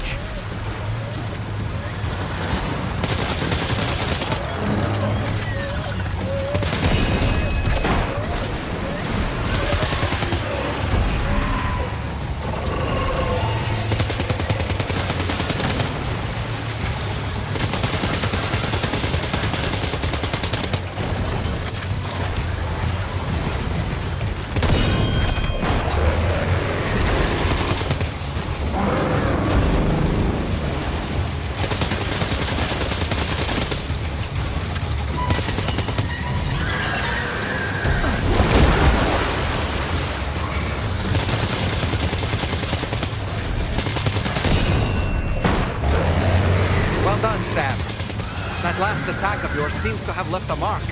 attack of yours seems to have left a mark.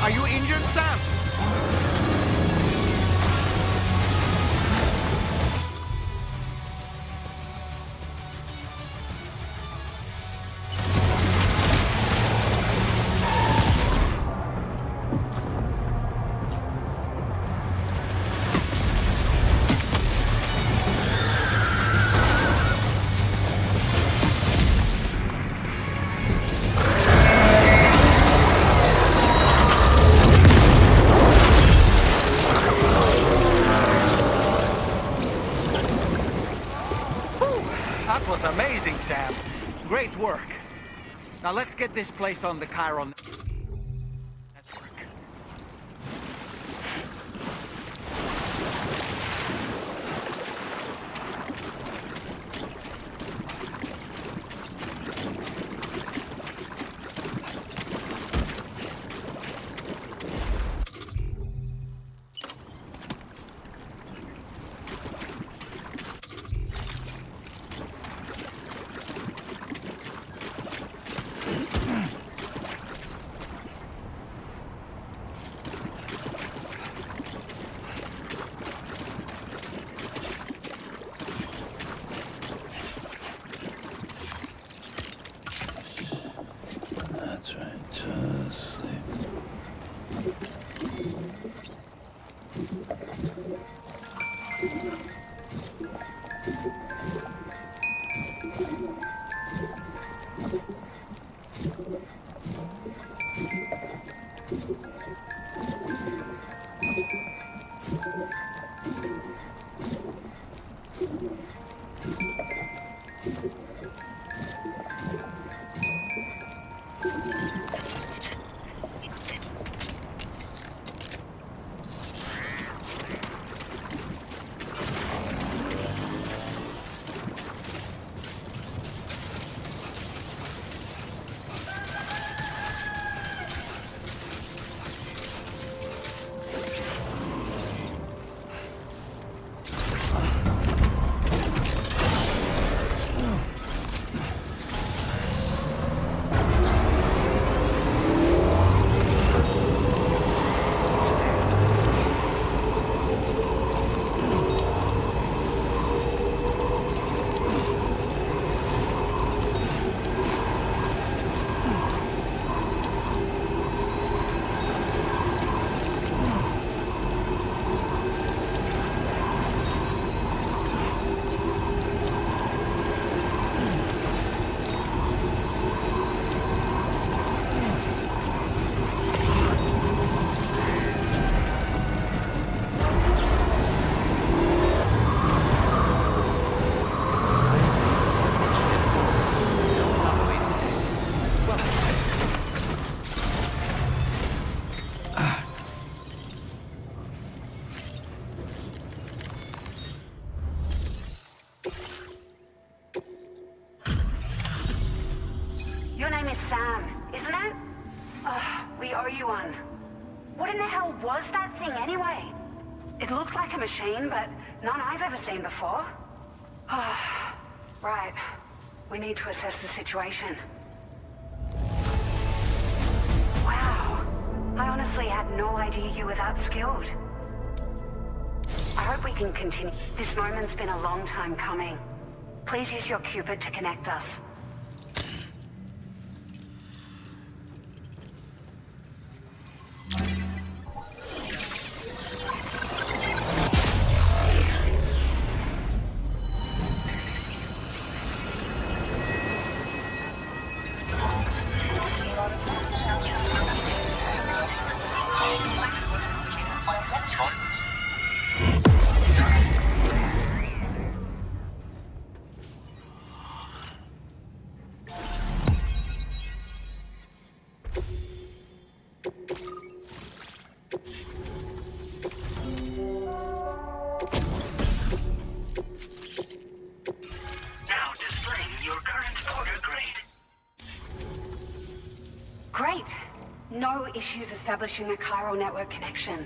Are you injured, Sam? That was amazing, Sam. Great work. Now let's get this place on the Chiron network. That's right, just sleep. was that thing anyway? It looked like a machine, but none I've ever seen before. Right. We need to assess the situation. Wow. I honestly had no idea you were that skilled. I hope we can continue. This moment's been a long time coming. Please use your Cupid to connect us. Great. No issues establishing a chiral network connection.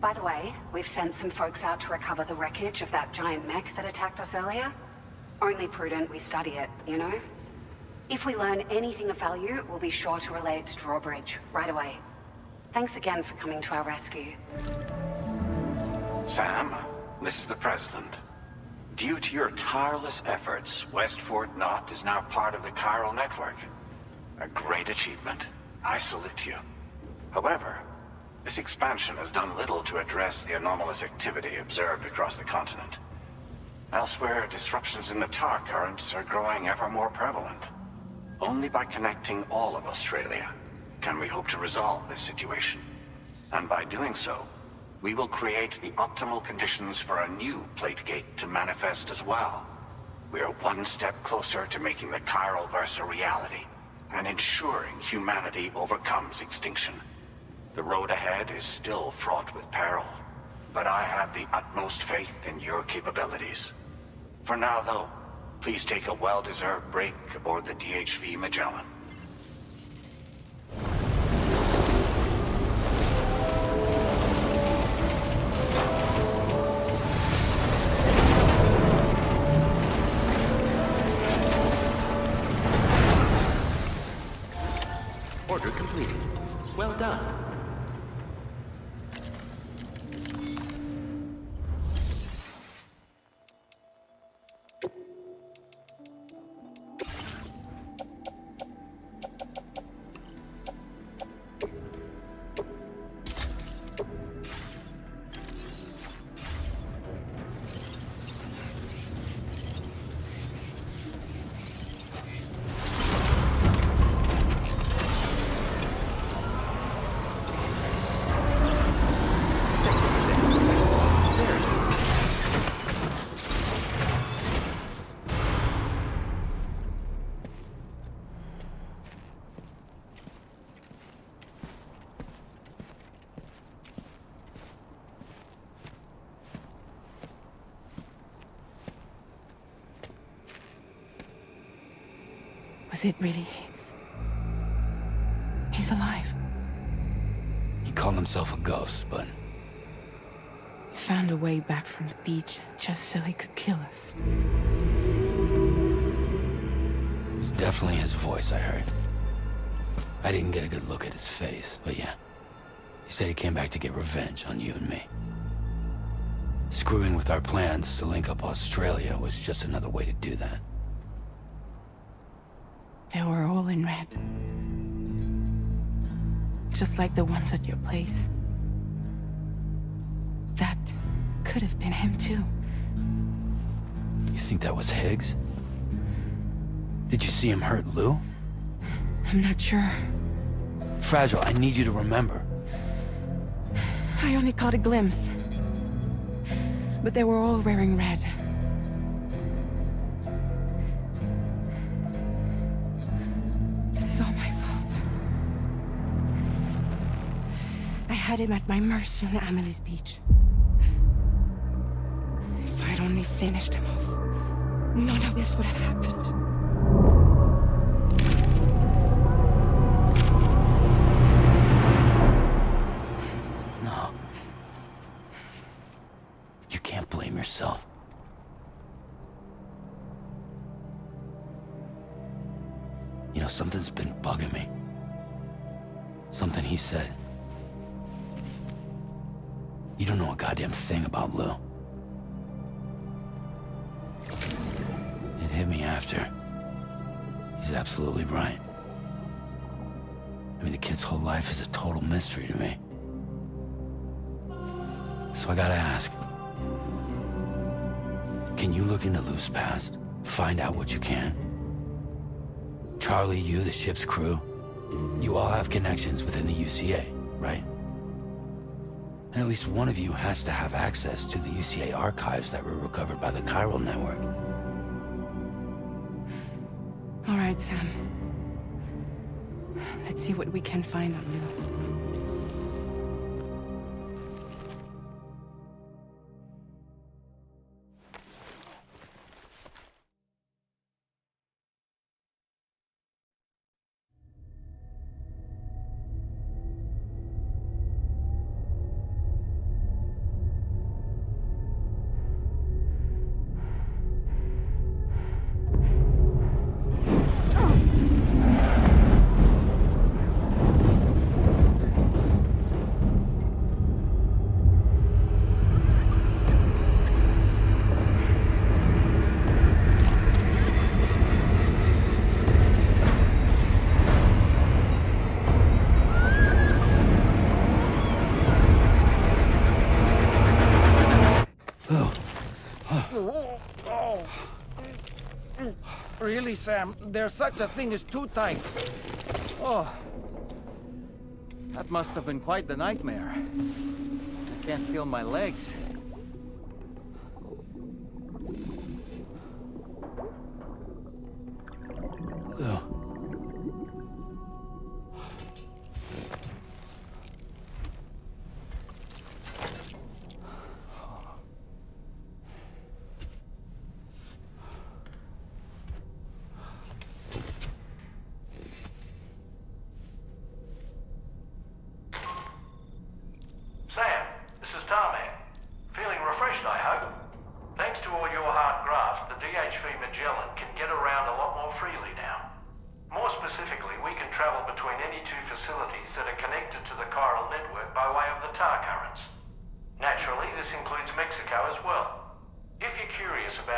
By the way, we've sent some folks out to recover the wreckage of that giant mech that attacked us earlier. Only prudent we study it, you know? If we learn anything of value, we'll be sure to relay it to Drawbridge right away. Thanks again for coming to our rescue. Sam, this is the President. Due to your tireless efforts, West Fort Knot is now part of the chiral network. A great achievement. I salute you. However, this expansion has done little to address the anomalous activity observed across the continent. Elsewhere, disruptions in the tar currents are growing ever more prevalent. Only by connecting all of Australia can we hope to resolve this situation. And by doing so, we will create the optimal conditions for a new Plategate to manifest as well. We are one step closer to making the chiral verse a reality, and ensuring humanity overcomes extinction. The road ahead is still fraught with peril, but I have the utmost faith in your capabilities. For now, though, please take a well-deserved break aboard the DHV Magellan. Order completed. Well done. Was it really Higgs? He's alive. He called himself a ghost, but... He found a way back from the beach just so he could kill us. It was definitely his voice I heard. I didn't get a good look at his face, but yeah. He said he came back to get revenge on you and me. Screwing with our plans to link up Australia was just another way to do that. They were all in red. Just like the ones at your place. That could have been him too. You think that was Higgs? Did you see him hurt Lou? I'm not sure. Fragile, I need you to remember. I only caught a glimpse. But they were all wearing red. This is all my fault. I had him at my mercy on Amelie's beach. If I'd only finished him off, none of this would have happened. No. know, something's been bugging me. Something he said. You don't know a goddamn thing about Lou. It hit me after. He's absolutely right. I mean, the kid's whole life is a total mystery to me. So I gotta ask. Can you look into Lou's past? Find out what you can? Charlie, you, the ship's crew, you all have connections within the UCA, right? And at least one of you has to have access to the UCA archives that were recovered by the Chiral Network. All right, Sam. Let's see what we can find on Lou. Really, Sam? There's such a thing as too tight. Oh. That must have been quite the nightmare. I can't feel my legs. Lou. Sam, this is Tarman. Feeling refreshed, I hope. Thanks to all your hard graft, the DHV Magellan can get around a lot more freely now. More specifically, we can travel between any two facilities that are connected to the chiral network by way of the tar currents. Naturally, this includes Mexico as well. If you're curious about